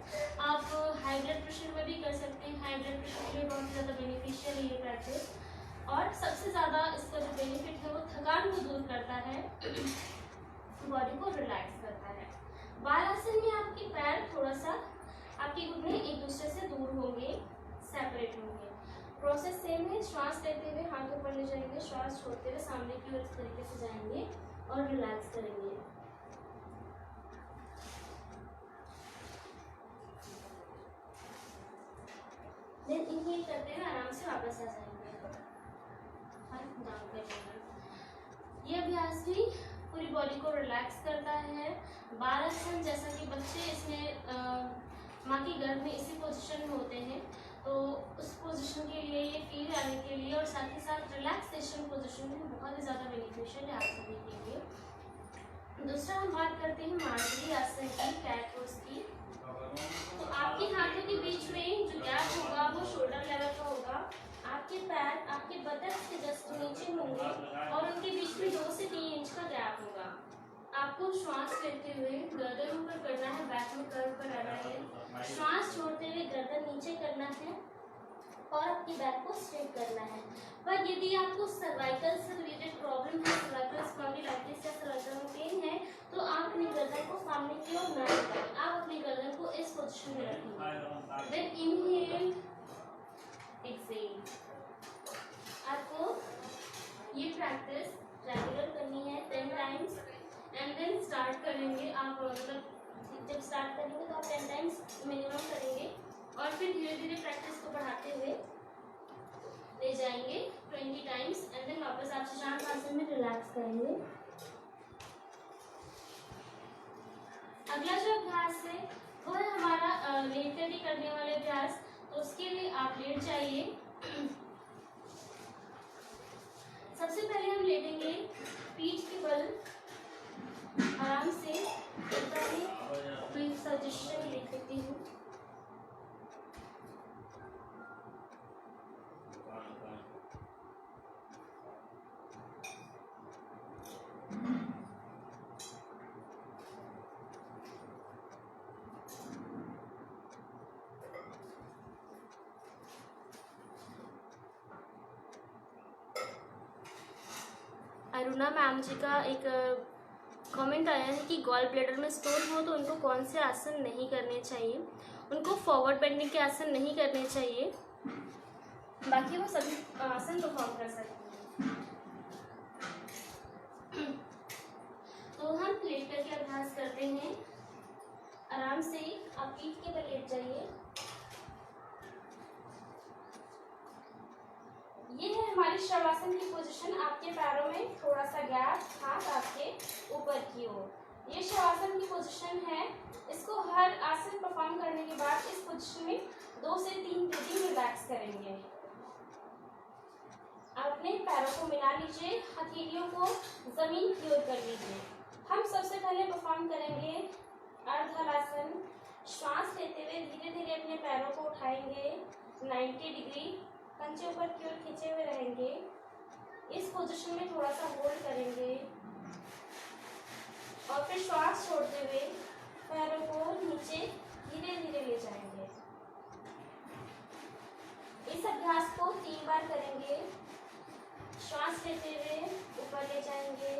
आप हाई ब्लड प्रेशर में भी कर सकते हैं, हाई ब्लड प्रेशर के लिए बहुत ज़्यादा बेनिफिशियल है ये प्रैक्टिस, और सबसे ज़्यादा इसका जो बेनिफिट है वो थकान को दूर करता है, बॉडी को रिलैक्स करता है। बाल आसन में आपके पैर थोड़ा सा, आपके घुटने एक दूसरे से दूर होंगे, सेपरेट होंगे। प्रोसेस सेम है, श्वास लेते हुए हाथ ऊपर ले जाएंगे, श्वास छोड़ते हुए सामने की ओर इस तरीके से जाएंगे और रिलैक्स करेंगे। देन इनहेल करते हुए आराम से वापस आ जाएंगे, डाउन करेंगे। ये अभ्यास भी पूरी बॉडी को रिलैक्स करता है। बाल आसन, जैसा कि बच्चे इसमें माँ के गर्भ में इसी पोजीशन में होते हैं, तो उस पोजीशन के लिए, ये फील आने के लिए, और साथ ही साथ रिलैक्सेशन पोजीशन में बहुत ही ज़्यादा बेनिफिशियल है आप सभी के लिए। दूसरा हम बात करते हैं मार्जरी आसन की, कैट पोज की। तो आपके हाथों के बीच में जो गैप होगा वो शोल्डर लेवल का होगा, आपके पैर आपके बटन से जस्ट नीचे होंगे, और उनके बीच में 2 से 3 इंच का गैप होगा। आपको श्वास लेते हुए गर्दन ऊपर करना है, बैक में कर्व पर आना है, श्वास छोड़ते हुए गर्दन नीचे करना है, और आपकी बैक को स्ट्रेट करना है। पर यदि आपको सर्वाइकल से रिलेटेड प्रॉब्लम है, सर्वाइकल स्पॉन्डिलाइटिस या सर्वाइकल में पेन है, तो आप अपनी गर्दन को सामने की ओर न रखें, आप अपनी गर्दन को इस पोजीशन में रखेंगे। Then inhale, exhale. आपको ये प्रैक्टिस रेगुलर करनी है 10 टाइम्स, एंड देन स्टार्ट करेंगे आप, मतलब जब स्टार्ट करेंगे तो आप 10 टाइम्स मिनिमम करेंगे, और फिर धीरे धीरे प्रैक्टिस को बढ़ाते हुए ले जाएंगे 20 टाइम्स, एंड देन वापस आप शशांक आसन में रिलैक्स करेंगे। अगला जो अभ्यास है वो है हमारा लेट करके करने वाले अभ्यास। तो उसके लिए आप लेट जाइए। सबसे पहले हम लेटेंगे पीठ के बल, आराम से कोई सजेशन लिख देती हूँ। अरुणा मैम जी का एक कमेंट आया है कि गॉल ब्लैडर में स्टोन हो तो उनको कौन से आसन नहीं करने चाहिए। उनको फॉरवर्ड बेंडिंग के आसन नहीं करने चाहिए, बाकी वो सभी आसन परफॉर्म कर सकते हैं। लेकर के अभ्यास करते हैं। आराम से आप पीठ के बल लेट जाइए। ये है हमारी शवासन की पोजीशन। आपके पैरों में थोड़ा सा गैप, हाथ आपके ऊपर की ओर। ये शवासन की पोजीशन है। इसको हर आसन परफॉर्म करने के बाद इस पोजीशन में 2 से 3 ब्रीदिंग रिलैक्स करेंगे। अपने पैरों को मिला लीजिए, हथेलियों को जमीन की ओर कर लीजिए। हम सबसे पहले परफॉर्म करेंगे अर्धहलासन। श्वास लेते हुए धीरे धीरे अपने पैरों को उठाएंगे 90 डिग्री, पंजे ऊपर की ओर खींचे हुए रहेंगे। इस पोजीशन में थोड़ा सा होल्ड करेंगे और फिर श्वास छोड़ते हुए पैरों को नीचे धीरे धीरे ले जाएंगे। इस अभ्यास को 3 बार करेंगे। श्वास लेते हुए ऊपर ले जाएंगे,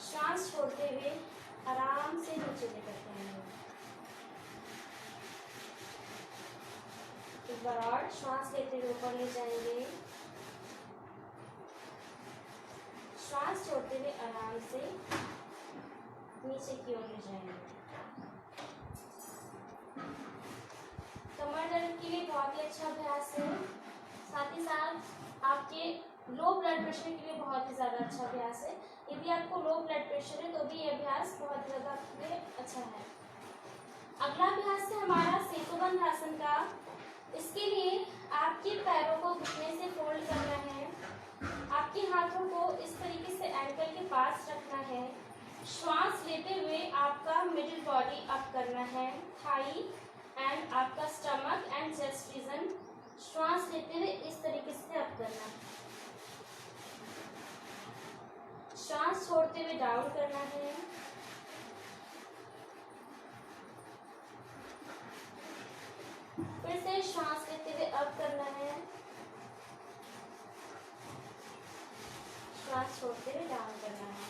श्वास छोड़ते हुए आराम से नीचे लेकर जाएंगे। एक बार और श्वास लेते हुए ऊपर ले जाएंगे, श्वास छोड़ते हुए आराम से नीचे की ओर ले जाएंगे। कमर दर्द के लिए बहुत ही अच्छा अभ्यास है। साथ ही साथ आपके लो ब्लड प्रेशर के लिए बहुत ही ज़्यादा अच्छा अभ्यास है। यदि आपको लो ब्लड प्रेशर है तो भी ये अभ्यास बहुत ज़्यादा आपके लिए अच्छा है। अगला अभ्यास है हमारा सेतुबंध आसन का। इसके लिए आपके पैरों को घुटने से फोल्ड करना है। आपके हाथों को इस तरीके से एंकल के पास रखना है। श्वास लेते हुए आपका मिडिल बॉडी अप करना है, थाई एंड आपका स्टमक एंड चेस्ट रीजन। श्वास लेते हुए इस तरीके से अप करना है। श्वास छोड़ते हुए डाउन करना है। फिर से श्वास लेते हुए अप करना है, श्वास छोड़ते हुए डाउन करना है।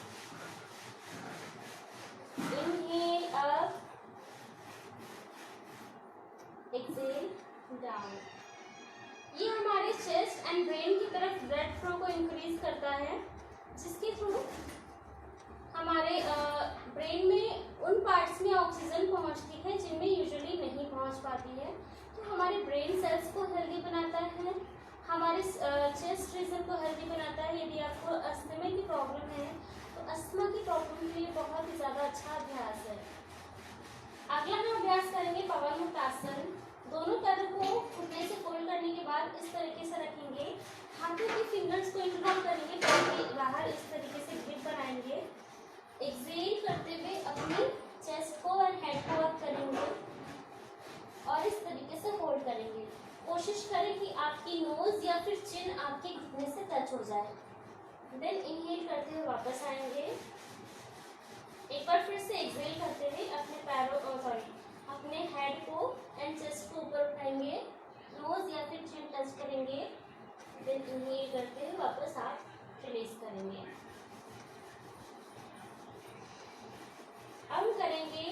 Inhale up, exhale down. ये हमारे चेस्ट एंड ब्रेन की तरफ ब्लड फ्लो को इंक्रीज करता है, जिसके थ्रू हमारे ब्रेन में उन पार्ट्स में ऑक्सीजन पहुंचती है जिनमें यूजुअली नहीं पहुंच पाती है। तो हमारे ब्रेन सेल्स को हेल्दी बनाता है, हमारे चेस्ट रीजन को हेल्दी बनाता है। यदि आपको अस्थमा की प्रॉब्लम है तो अस्थमा की प्रॉब्लम के लिए बहुत ही ज़्यादा अच्छा अभ्यास है। अगला हम अभ्यास करेंगे पवन मुक्त आसन। दोनों पैरों को घुटने से फोल्ड करने के बाद इस तरीके से रखेंगे। हाथों के फिंगर्स को इंटरलॉक करेंगे, पैर बाहर इस तरीके से ग्रिप बनाएंगे। एक्सहेल करते हुए अपनी चेस्ट को और हेड को अप करेंगे और इस तरीके से होल्ड करेंगे। कोशिश करें कि आपकी नोज या फिर चिन आपके घुटने से टच हो जाए। देन इनहेल करते हुए वापस आएंगे। एक बार फिर से एक्सहेल करते हुए अपने पैरों अपने हेड को एंड चेस्ट को ऊपर उठाएंगे, नोज या फिर चिन टच करेंगे। देन इनहेल करते हुए वापस आप रिलीज करेंगे। अब करेंगे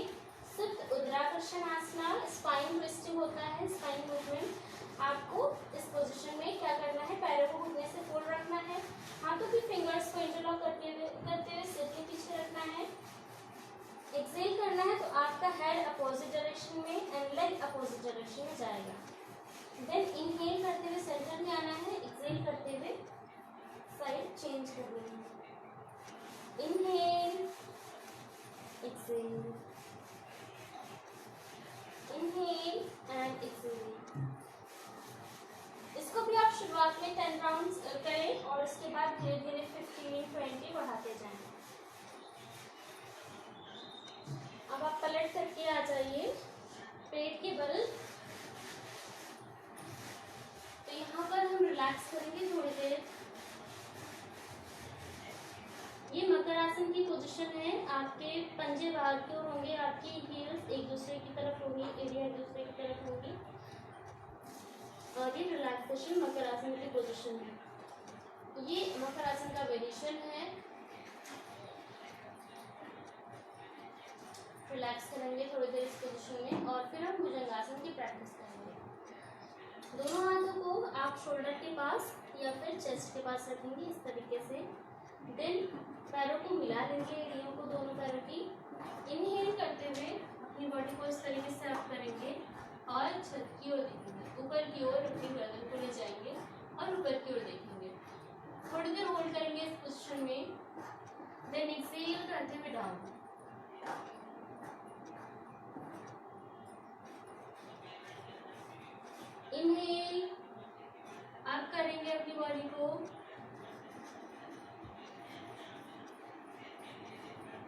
सुप्त उद्राकर्षण आसना। स्पाइन ट्विस्टिंग होता है, स्पाइन मूवमेंट। आपको इस पोजीशन में क्या करना है, पैरों को घुटने से फोल्ड रखना है, हाथों की फिंगर्स को इंटरलॉक करते हुए सिर के पीछे रखना है। एक्सहेल करना है तो आपका हेड अपोजिट डायरेक्शन में एंड लेग अपोजिट डायरेक्शन में जाएगा। देन इनहेल करते हुए सेंटर में आना है, एक्सहेल करते हुए साइड चेंज करनी है। Inhale, exhale, inhale and exhale. इसको भी आप शुरुआत में 10 राउंड्स करें और उसके बाद धीरे धीरे 15-20 बढ़ाते जाएं। अब आप पलट करके आ जाइए पेट के बल। तो यहाँ पर हम रिलैक्स करेंगे थोड़ी देर। ये मकर आसन की पोजीशन है। आपके पंजे बाहर की ओर होंगे, आपकी हील्स एक दूसरे की तरफ होंगी, एरिया एक दूसरे की तरफ होंगी और ये रिलैक्सेशन मकर आसन की पोजीशन है। ये मकर आसन का वेरिएशन है। रिलैक्स करेंगे थोड़ी देर इस पोजीशन में और फिर हम भुजंगासन की प्रैक्टिस करेंगे। दोनों हाथों को आप शोल्डर के पास या फिर चेस्ट के पास रखेंगे इस तरीके से। देन पैरों को मिला लेंगे, एड़ियों को दोनों पैरों की। इनहेल करते हुए अपनी बॉडी को इस तरीके से अप करेंगे और छत की ओर देखेंगे, ऊपर की ओर अपनी गर्दन को ले जाएंगे और ऊपर की ओर देखेंगे। थोड़ी देर होल्ड करेंगे इस पोजीशन में, देन एक्सहेल करते हुए डाउन। इनहेल अप करेंगे अपनी बॉडी को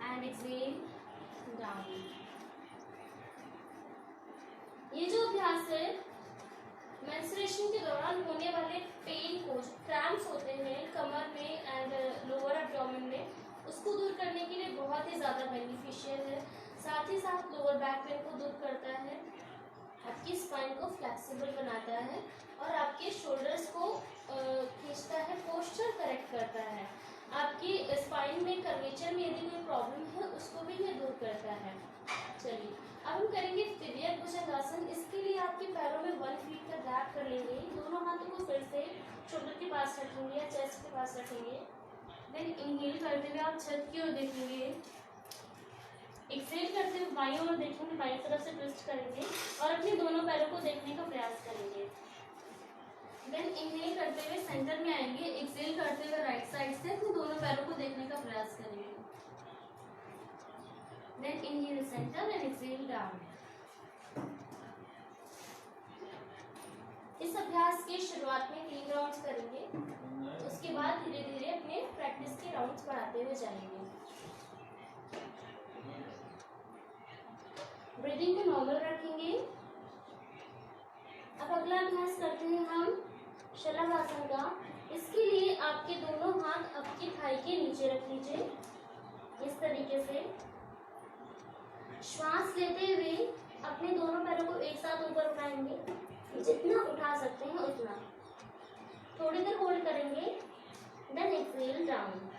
एंड एक्सहेल डाउन। ये जो अभ्यास है मेंस्ट्रुएशन के दौरान होने वाले पेन को, जो क्रैम्प्स होते हैं कमर में एंड लोअर एब्डोमेन में, उसको दूर करने के लिए बहुत ही ज़्यादा बेनिफिशियल है। साथ ही साथ लोअर बैक पेन को दूर करता है, आपकी स्पाइन को फ्लेक्सिबल बनाता है और आपके शोल्डर्स को खींचता है, पोस्चर करेक्ट करता है। आपकी स्पाइन में कर्वेचर में यदि कोई प्रॉब्लम है उसको भी ये दूर करता है। चलिए अब हम करेंगे तिर्यक भुजंगासन। इसके लिए आपके पैरों में 1 फीट का गैप कर लेंगे, दोनों हाथों को फिर से शोल्डर के पास रखेंगे या चेस्ट के पास रखेंगे। देन इनहेल करते हुए आप छत की ओर देखेंगे, एक्सहेल करते हुए बाईं ओर देखेंगे, बाईं तरफ से ट्विस्ट करेंगे और अपने दोनों पैरों को देखने का प्रयास करेंगे। देन इनहेल करते हुए सेंटर में आएंगे, एक्सहेल करते हुए राइट साइड से अपने दोनों पैरों को देखने का प्रयास करेंगे। Then inhale centre and exhale down. इस अभ्यास के शुरुआत में 3 राउंड्स करेंगे, उसके बाद धीरे धीरे अपने प्रैक्टिस के राउंड्स बढ़ाते हुए जाएंगे। ब्रीदिंग को नॉर्मल रखेंगे। अब अगला अभ्यास करते हैं हम शलभासन का। इसके लिए आपके दोनों हाथ आपकी थाई के नीचे रख लीजिए इस तरीके से। श्वास लेते हुए अपने दोनों पैरों को एक साथ ऊपर उठाएंगे, जितना उठा सकते हैं उतना। थोड़ी देर होल्ड करेंगे, देन एक्सहेल डाउन।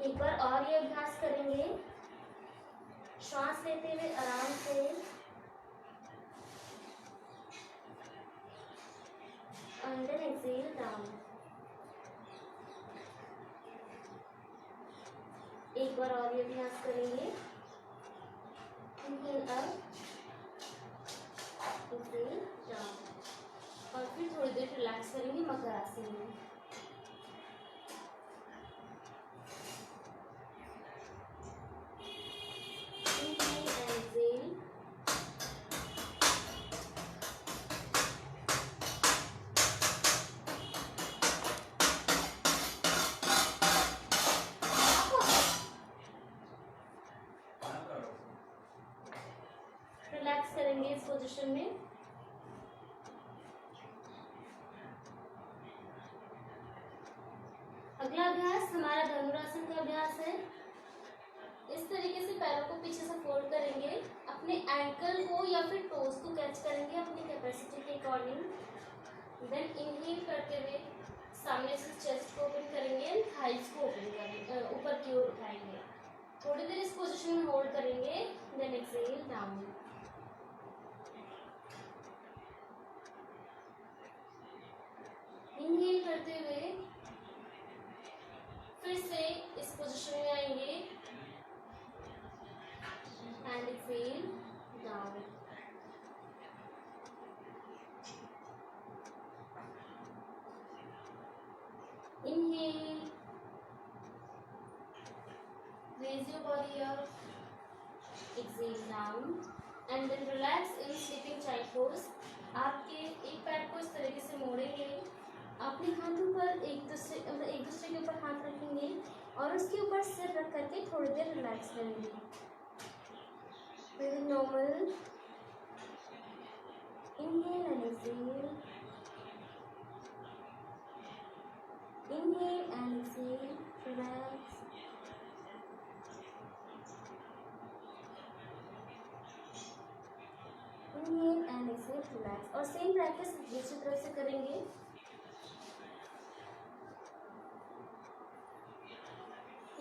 एक बार और ये अभ्यास करेंगे, श्वास लेते हुए आराम से एंड देन एक्सहेल डाउन। एक बार और ये अभ्यास करेंगे, इनहेल अप, एक्सहेल डाउन और फिर थोड़ी देर रिलैक्स करेंगे मकर आसन में। रिलैक्स करेंगे इस पोजीशन में। अगला अभ्यास हमारा धनुरासन का अभ्यास है। इस तरीके से पैरों को पीछे से फोल्ड करेंगे, अपने एंकल को या फिर टोज को कैच करेंगे अपनी कैपेसिटी के अकॉर्डिंग। देन इनहेल करते हुए सामने से चेस्ट को ओपन करेंगे, थाइस को ओपन करेंगे, ऊपर की ओर उठाएंगे। थोड़ी देर इस पोजीशन में होल्ड करेंगे, देन एक्सहेल डाउन। इनहेल करते हुए फिर से इस पोजीशन में आएंगे and exhale down. Inhale, raise your body up, exhale down and then relax in sleeping child pose। आपके एक पैर को इस तरीके से मोड़ेंगे, अपने हाथों पर एक दूसरे के ऊपर हाथ रखेंगे और उसके ऊपर सिर रख करके थोड़ी देर रिलैक्स करेंगे। Breathing normal, inhale and exhale, inhale and exhale, relax, inhale and exhale, relax। और सेम प्रैक्टिस दूसरी तरफ से करेंगे।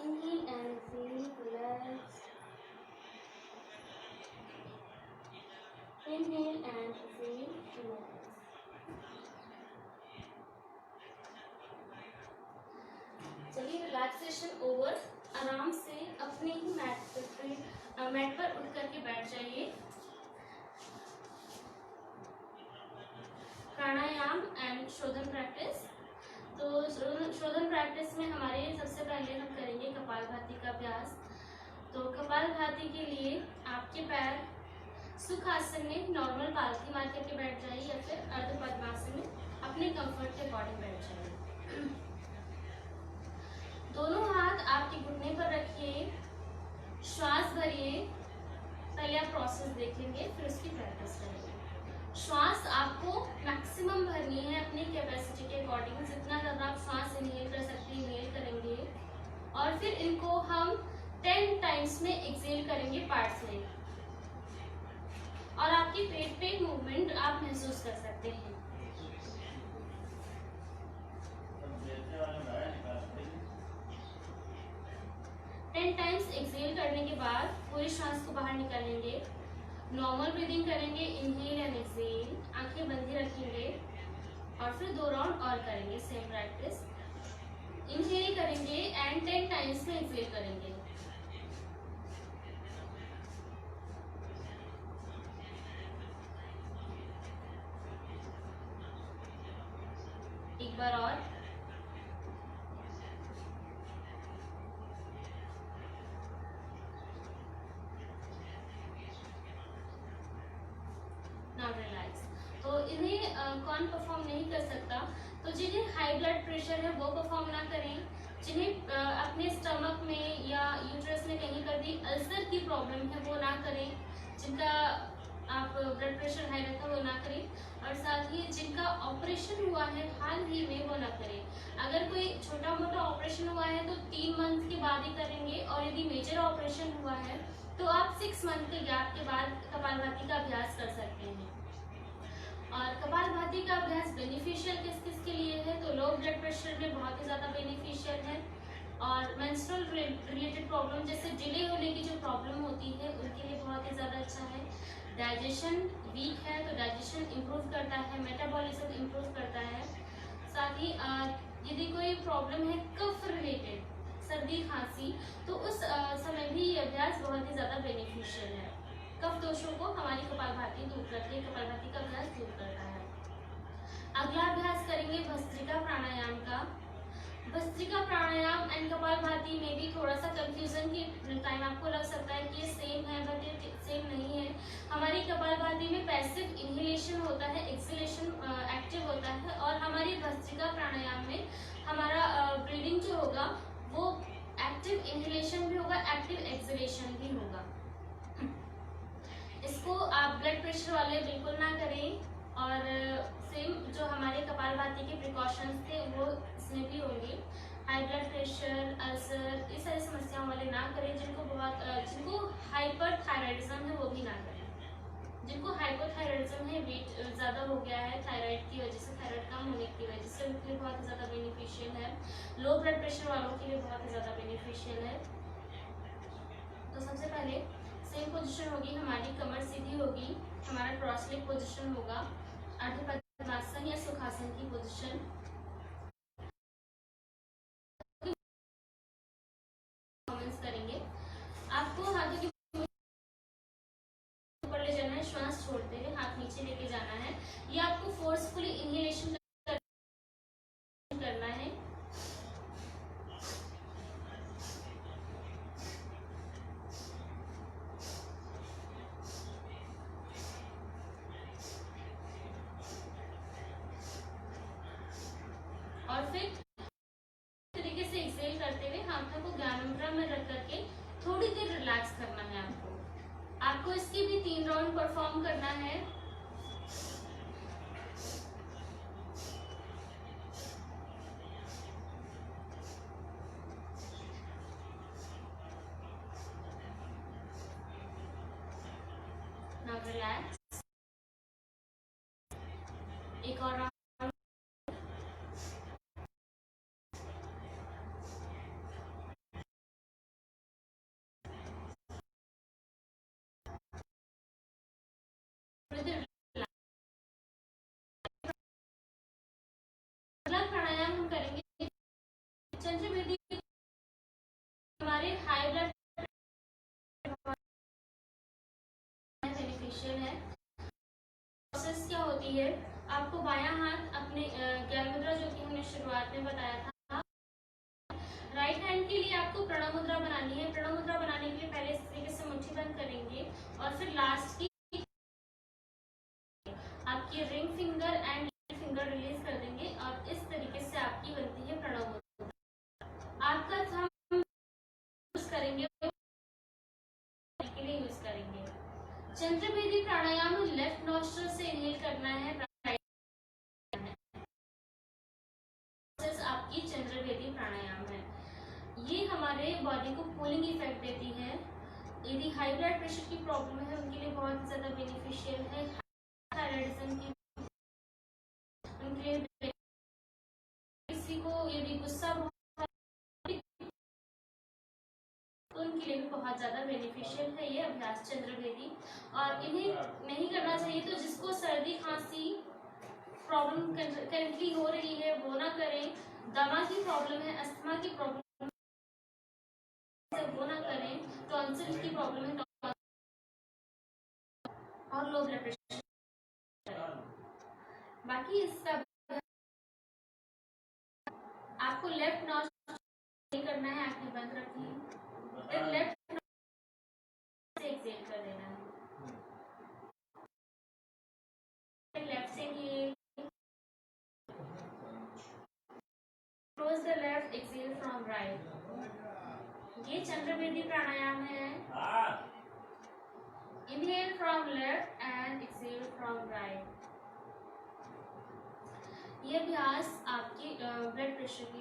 Inhale and exhale, relax. Inhale and exhale, relax. चलिए रिलैक्सेशन ओवर। आराम से अपने ही मैट पर उठ करके बैठ जाइए। प्राणायाम एंड शोधन प्रैक्टिस। तो शोधन प्रैक्टिस में हमारे सबसे पहले हम करेंगे कपालभाति का अभ्यास। तो कपालभाति के लिए आपके पैर सुखासन में नॉर्मल पालथी मार करके बैठ जाइए या फिर अर्ध पद्मासन में अपने कंफर्ट के अकॉर्डिंग बैठ जाइए। दोनों हाथ आपके घुटने पर रखिए, श्वास भरिए। पहले आप प्रोसेस देख लेंगे, फिर उसकी प्रैक्टिस करेंगे। श्वास आपको मैक्सिमम भरनी है अपनी कैपेसिटी के अकॉर्डिंग। जितना ज़्यादा आप श्वास इनहेल कर सकते हैं इनहेल करेंगे, और फिर इनको हम 10 टाइम्स में एक्सहेल करेंगे पार्ट्स में। और आपकी पेट पे मूवमेंट आप महसूस कर सकते हैं। टाइम्स एक्सहेल करने के बाद पूरी श्वास को बाहर निकालेंगे। नॉर्मल ब्रीदिंग करेंगे, इनहेल एंड एक्सहेल। आंखें बंद ही रखेंगे और फिर 2 राउंड और करेंगे सेम प्रैक्टिस। इनहेल करेंगे एंड 10 टाइम्स में एक्सहेल करेंगे। एक बार और। Now relax. तो इन्हें कौन परफॉर्म नहीं कर सकता? तो जिन्हें हाई ब्लड प्रेशर है वो परफॉर्म ना करें। जिन्हें अपने स्टमक में या यूट्रस में कहीं पर भी अल्सर की प्रॉब्लम है वो ना करें। जिनका आप ब्लड प्रेशर हाई रहता है वो ना करें। और साथ ही जिनका ऑपरेशन हुआ है हाल ही में वो ना करें। अगर कोई छोटा मोटा ऑपरेशन हुआ है तो 3 मंथ के बाद ही करेंगे, और यदि मेजर ऑपरेशन हुआ है तो आप 6 मंथ के गैप के बाद कपालभाति का अभ्यास कर सकते हैं। और कपालभाति का अभ्यास बेनिफिशियल किस किस के लिए है? तो लो ब्लड प्रेशर में बहुत ही ज़्यादा बेनिफिशियल है, और मेंस्ट्रुअल रिलेटेड प्रॉब्लम जैसे डिले होने की जो प्रॉब्लम होती है उनके लिए बहुत ही ज़्यादा अच्छा है। डाइजेशन वीक है तो डाइजेशन इम्प्रूव करता है, मेटाबॉलिज्म इम्प्रूव करता है। साथ ही यदि कोई प्रॉब्लम है कफ रिलेटेड, सर्दी खांसी, तो उस समय भी ये अभ्यास बहुत ही ज़्यादा बेनिफिशियल है। कफ दोषों को हमारी कपालभाति दूर करती है, कपालभाति का अभ्यास दूर करता है। अगला अभ्यास करेंगे भस्त्रिका प्राणायाम का। भस्त्रिका प्राणायाम एंड कपालभाति में भी थोड़ा सा कंफ्यूजन की टाइम आपको लग सकता है कि ये सेम है, बट ये सेम नहीं है। हमारी कपालभाति में पैसिव इनहेलेशन होता है, एक्सहेलेशन एक्टिव होता है, और हमारी भस्त्रिका प्राणायाम में हमारा ब्रीदिंग जो होगा वो एक्टिव इनहेलेशन भी होगा, एक्टिव एक्सहेलेशन भी होगा। इसको आप ब्लड प्रेशर वाले बिल्कुल ना करें, और सेम जो हमारे कपालभाति के प्रिकॉशंस थे वो इसमें भी होंगे। हाई ब्लड प्रेशर, अल्सर, इस सारी समस्याओं वाले ना करें। जिनको हाइपरथायराइडिज्म है वो भी ना करें। जिनको हाइपोथायराइडिज्म है, वेट ज़्यादा हो गया है थायराइड की वजह से, थायराइड कम होने की वजह से, उनके लिए बहुत ही ज़्यादा बेनिफिशियल है। लो ब्लड प्रेशर वालों के लिए बहुत ही ज़्यादा बेनिफिशियल है। तो सबसे पहले सेम पोजीशन होगी हमारी, कमर सीधी होगी, हमारा क्रॉस लेग पोजीशन होगा, अर्ध पद्मासन या सुखासन की पोजीशन। करेंगे। आपको हाथों के ऊपर ले जाना है, श्वास छोड़ते हुए हाथ नीचे लेके जाना है। ये आपको फोर्सफुली इनहेलेशन करना है। और फिर तरीके से एक्सहेल करते हुए हाथों को ज्ञान मुद्रा में रख करके थोड़ी देर रिलैक्स करना है आपको इसकी भी 3 राउंड परफॉर्म करना है। Now relax. एक और राउंड। अगला प्राणायाम हम करेंगे चंद्र होती है, आपको बायां हाथ अपने ज्ञान मुद्रा जो कि हमने शुरुआत में बताया था, राइट हैंड के लिए आपको प्रणव मुद्रा बनानी है। प्रणव मुद्रा बनाने के लिए पहले इस तरीके से मुट्ठी बंद करेंगे और फिर लास्ट की आपकी ring finger and finger release कर देंगे और इस तरीके से आपकी बनती है प्रणव मुद्रा। आपका थंब यूज करेंगे के लिए यूज करेंगे। चंद्रभेदी प्राणायाम लेफ्ट नॉस्ट्रल से इनहेल करना है, आपकी चंद्रभेदी प्राणायाम है। ये हमारे बॉडी को कूलिंग इफेक्ट देती है। यदि हाई ब्लड प्रेशर की प्रॉब्लम है उनके लिए बहुत ज्यादा बेनिफिशियल है। थायराइडिज्म की उनके लिए, किसी को यदि गुस्सा तो उनके लिए भी बहुत ज्यादा बेनिफिशियल है ये अभ्यास चंद्रभेदी। और इन्हें नहीं करना चाहिए, तो जिसको सर्दी खांसी प्रॉब्लम करेंटली हो रही है वो ना करें। दमा की प्रॉब्लम है, अस्थमा की प्रॉब्लम है वो ना करें। टॉन्सिल की प्रॉब्लम है और लो ब्लड प्रेशर। बाकी इसका आपको लेफ्ट नॉस्ट्रल करना है, आंखें बंद रखनी है, फिर लेफ्ट से एक्सहेल कर देना है। लेफ्ट से ही close the left, exhale from right. ये चंद्रभेदी प्राणायाम है। Inhale from left and exhale from right. ये अभ्यास आपकी ब्लड प्रेशर की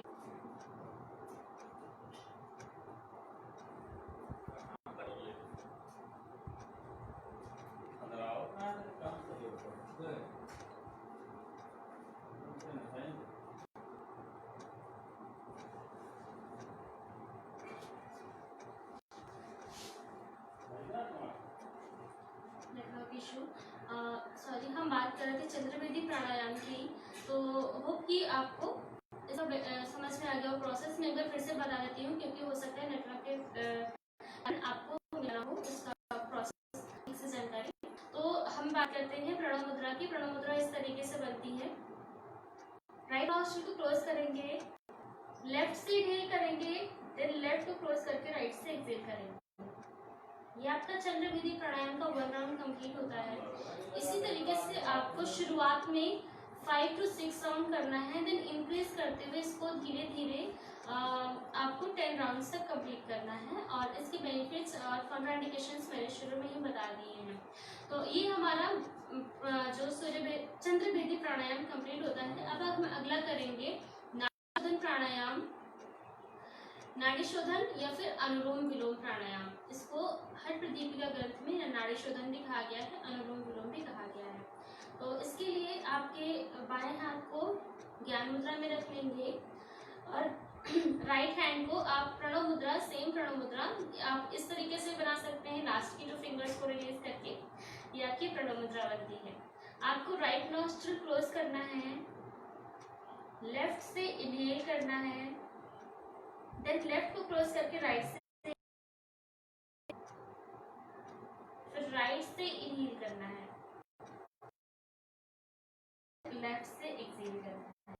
सॉरी, हम बात कर रहे थे चंद्रभेदी प्राणायाम की। तो होप कि आपको इसका समझ में आ गया हो प्रोसेस। में एक बार फिर से बता देती हूँ क्योंकि हो सकता है नेटवर्क के आपको मिला हो इसका प्रोसेस से जानकारी। तो हम बात करते हैं प्रणव मुद्रा की। प्रणव मुद्रा इस तरीके से बनती है। राइट नॉस्ट्रिल को क्लोज करेंगे, लेफ्ट से इनहेल करेंगे, देन लेफ्ट को क्लोज करके राइट से एक्सहेल करेंगे। ये आपका चंद्रभेदी प्राणायाम का 1 राउंड कंप्लीट होता है। इसी तरीके से आपको शुरुआत में 5 to 6 राउंड करना है, देन इंक्रीज करते हुए इसको धीरे धीरे आपको 10 राउंड्स तक कंप्लीट करना है। और इसके बेनिफिट्स और कॉन्ट्राइंडिकेशंस मैंने शुरू में ही बता दिए हैं। तो ये हमारा जो चंद्रभेदी प्राणायाम कंप्लीट होता है। अब हम अगला करेंगे नाड़ी प्राणायाम, नाड़ी शोधन या फिर अनुलोम विलोम प्राणायाम। इसको हर प्रदीपिका ग्रंथ में नाड़ी शोधन भी कहा गया है, अनुलोम विलोम भी कहा गया है। तो इसके लिए आपके बाएं हाथ को ज्ञान मुद्रा में रख लेंगे और राइट हैंड को आप प्रणव मुद्रा, सेम प्रणव मुद्रा आप इस तरीके से बना सकते हैं। लास्ट की जो फिंगर्स को रिलीज करके ये आपकी प्रणव मुद्रा बनती है। आपको राइट नॉस्ट्रिल क्लोज करना है, लेफ्ट से इनहेल करना है, देन लेफ्ट को क्लोज करके राइट से, फिर राइट से इनहेल करना है, लेफ्ट से एक्सहेल करना है।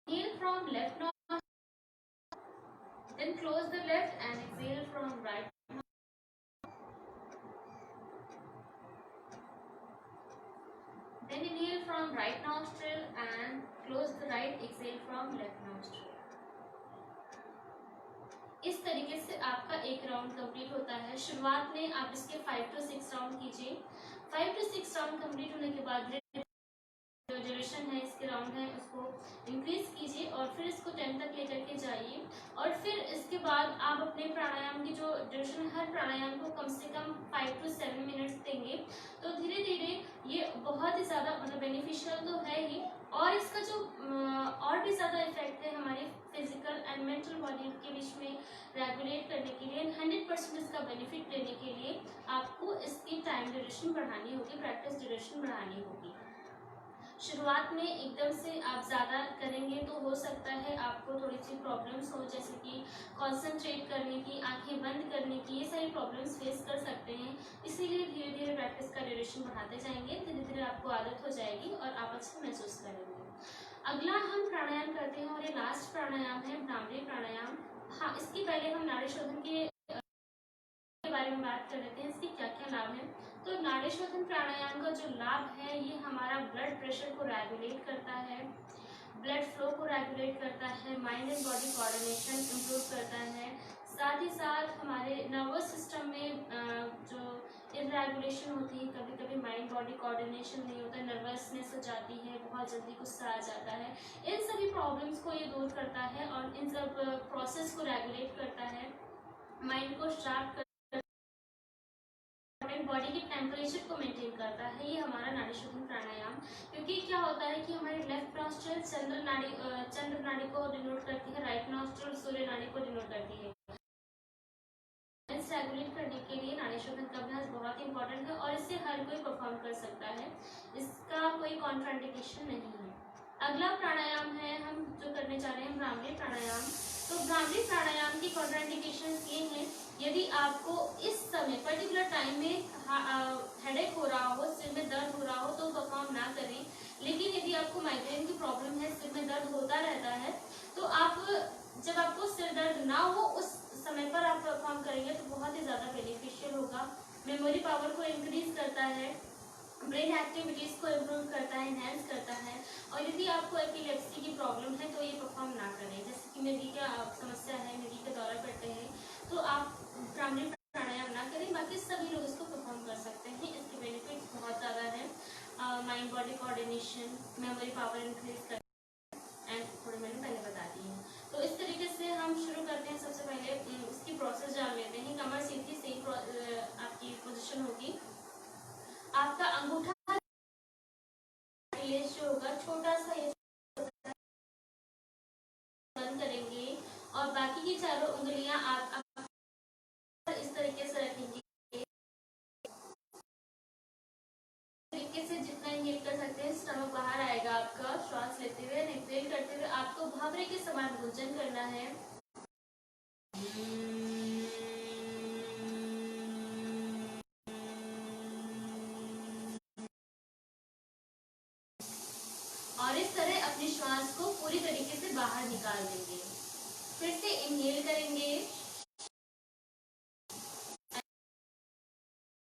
Inhale from left nostril, then close the left and exhale from right. Then inhale from right nostril and close the right, exhale from left nostril. इस तरीके से आपका एक राउंड कंप्लीट होता है। शुरुआत में आप इसके 5 to 6 राउंड कीजिए। 5 to 6 राउंड कंप्लीट होने के बाद जो ड्यूरेशन है इसके राउंड है उसको इंक्रीज कीजिए और फिर इसको 10 तक लेकर के जाइए। और फिर इसके बाद आप अपने प्राणायाम की जो ड्यूरेशन, हर प्राणायाम को कम से कम 5 to 7 मिनट्स देंगे। तो धीरे धीरे ये बहुत ही ज़्यादा मतलब बेनिफिशियल तो है ही, और इसका जो और भी ज़्यादा इफेक्ट है हमारी फिजिकल एंड मेंटल बॉडी के बीच में रेगुलेट करने के लिए, 100% इसका बेनिफिट लेने के लिए आपको इसकी टाइम ड्यूरेशन बढ़ानी होगी, प्रैक्टिस ड्यूरेशन बढ़ानी होगी। शुरुआत में एकदम से आप ज़्यादा करेंगे तो हो सकता है आपको थोड़ी सी प्रॉब्लम्स हो, जैसे कि कंसंट्रेट करने की, आंखें बंद करने की, ये सारी प्रॉब्लम्स फेस कर सकते हैं। इसीलिए धीरे धीरे प्रैक्टिस का ड्यूरेशन बढ़ाते जाएंगे, धीरे धीरे आपको आदत हो जाएगी और आप अच्छा महसूस करेंगे। अगला हम प्राणायाम करते हैं और ये लास्ट प्राणायाम है भ्रामरी प्राणायाम। हाँ, इसके पहले हम नाड़ी शोधन के बारे में बात कर लेते हैं, इसके क्या क्या लाभ हैं। तो नाड़ी शोधन प्राणायाम का जो लाभ है, ये हमारा ब्लड प्रेशर को रेगुलेट करता है, ब्लड फ्लो को रेगुलेट करता है, mind and body coordination improve करता है, साथ ही साथ हमारे नर्वस सिस्टम में जो इरेगुलेशन होती है, कभी कभी माइंड बॉडी कोऑर्डिनेशन नहीं होता, नर्वसनेस हो जाती है, बहुत जल्दी गुस्सा आ जाता है, इन सभी प्रॉब्लम्स को ये दूर करता है और इन सब प्रोसेस को रेगुलेट करता है, माइंड को शार्प बॉडी के टेम्परेचर को मेंटेन करता है। ये हमारा नाड़ी शोधन प्राणायाम, क्योंकि क्या होता है कि हमारी लेफ्ट नॉस्ट्रल चंद्र नाड़ी को डिनोट करती है, राइट नॉस्ट्रल सूर्य नाड़ी को डिनोट करती है। रेगुलेट करने के लिए नाड़ी शोधन का अभ्यास बहुत इंपॉर्टेंट है और इससे हर कोई परफॉर्म कर सकता है, इसका कोई कॉन्ट्राइंडिकेशन नहीं है। अगला प्राणायाम है हम जो करने जा रहे हैं भ्रामरी प्राणायाम। तो भ्रामरी प्राणायाम की कॉन्ट्राइंडिकेशंस ये हैं, यदि आपको इस समय पर्टिकुलर टाइम में हेडेक हो रहा हो, सिर में दर्द हो रहा हो, तो परफॉर्म ना करें। लेकिन यदि आपको माइग्रेन की प्रॉब्लम है, सिर में दर्द होता रहता है, तो आप जब आपको सिर दर्द ना हो उस समय पर आप परफॉर्म करेंगे तो बहुत ही ज़्यादा बेनिफिशियल होगा। मेमोरी पावर को इंक्रीज करता है, ब्रेन एक्टिविटीज को इम्प्रूव करता है, एनहेंस करता है। और यदि आपको एपिलेप्सी की प्रॉब्लम है तो ये परफॉर्म ना करें, जैसे कि मिर्गी का समस्या है, मिर्गी का दौरा पड़ते हैं, तो आप भ्रामरी प्राणायाम ना करें। बाकी सभी लोग इसको परफॉर्म कर सकते हैं, इसके बेनिफिट्स बहुत ज़्यादा है। Mind body coordination, memory power increase कर एंड थोड़ी मैंने पहले बता दी है। तो इस तरीके से हम शुरू करते हैं। सबसे पहले इसकी प्रोसेस जान लेते हैं। कमर सीधी सही आपकी पोजीशन होगी, आपका अंगूठा जो होगा छोटा सा ये बंद करेंगे और बाकी की चारों उंगलियां आप इस तरीके से रखेंगे, तरीके से जितना इनहेल कर सकते हैं स्टमक बाहर आएगा आपका। श्वास लेते हुए एक्सहेल करते हुए आपको भंवरे के समान गुंजन करना है। और इस तरह अपनी श्वास को पूरी तरीके से बाहर निकाल देंगे। फिर से इनहेल करेंगे,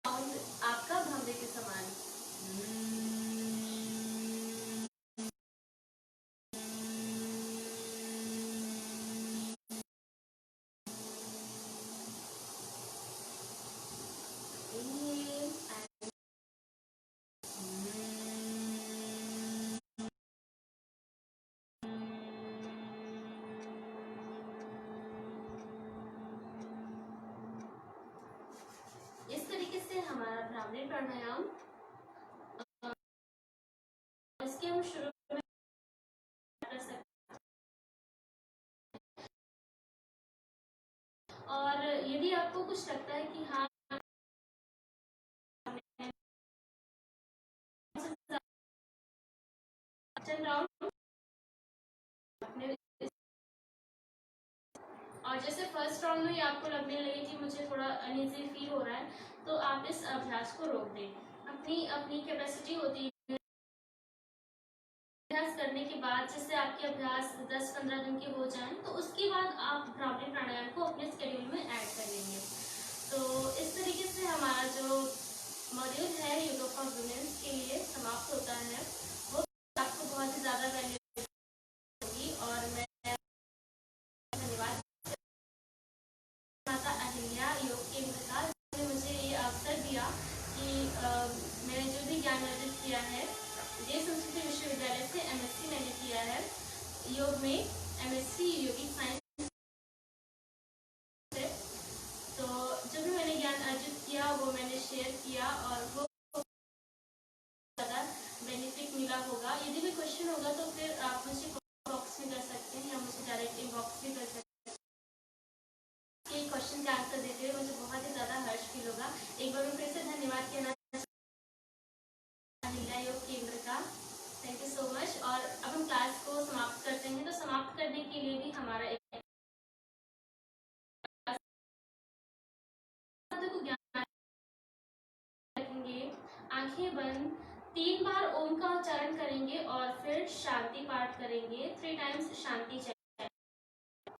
आपका भंवरे के समान। इस तरीके से हमारा भ्रामरी प्राणायाम, इसके हम शुरू में कर सकते हैं। और यदि आपको कुछ लगता है कि हाँ राउंड, और जैसे फर्स्ट राउंड में आपको लगने लगे कि मुझे थोड़ा अनइजी फील हो रहा है, तो आप इस अभ्यास को रोक दें। अपनी अपनी कैपेसिटी होती है अभ्यास करने के बाद, जैसे आपके अभ्यास 10-15 दिन के हो जाएं, तो उसके बाद आप भ्रामरी प्राणायाम को अपने स्केड्यूल में ऐड कर लेंगे। तो इस तरीके से हमारा जो मॉड्यूल है योगा फॉर वुमेन्स के लिए समाप्त होता है। वो आपको बहुत ही ज़्यादा वैल्यू होगी और मैं धन्यवाद माता अहिल्या योग केंद्र का, जिन्होंने मुझे ये अवसर दिया कि मैंने जो भी ज्ञान अर्जित किया है, जय संस्कृति विश्वविद्यालय से एमएससी मैंने किया है योग में, एमएससी योगिक साइंस। तो जो भी मैंने ज्ञान अर्जित किया वो मैंने शेयर किया और वो ज़्यादा बेनिफिट मिला होगा। यदि भी क्वेश्चन होगा तो फिर आप मुझे बॉक्स में कर सकते हैं या मुझे डायरेक्ट इनबॉक्स भी कर सकते हैं। क्वेश्चन का आंसर देते हुए मुझे बहुत ही ज़्यादा हर्ष फील होगा। एक बार मैं फिर से धन्यवाद कहना योग केंद्र का। Thank you. आंखें बंद 3 बार ओम का उच्चारण करेंगे और फिर शांति पाठ करेंगे। 3 टाइम्स शांति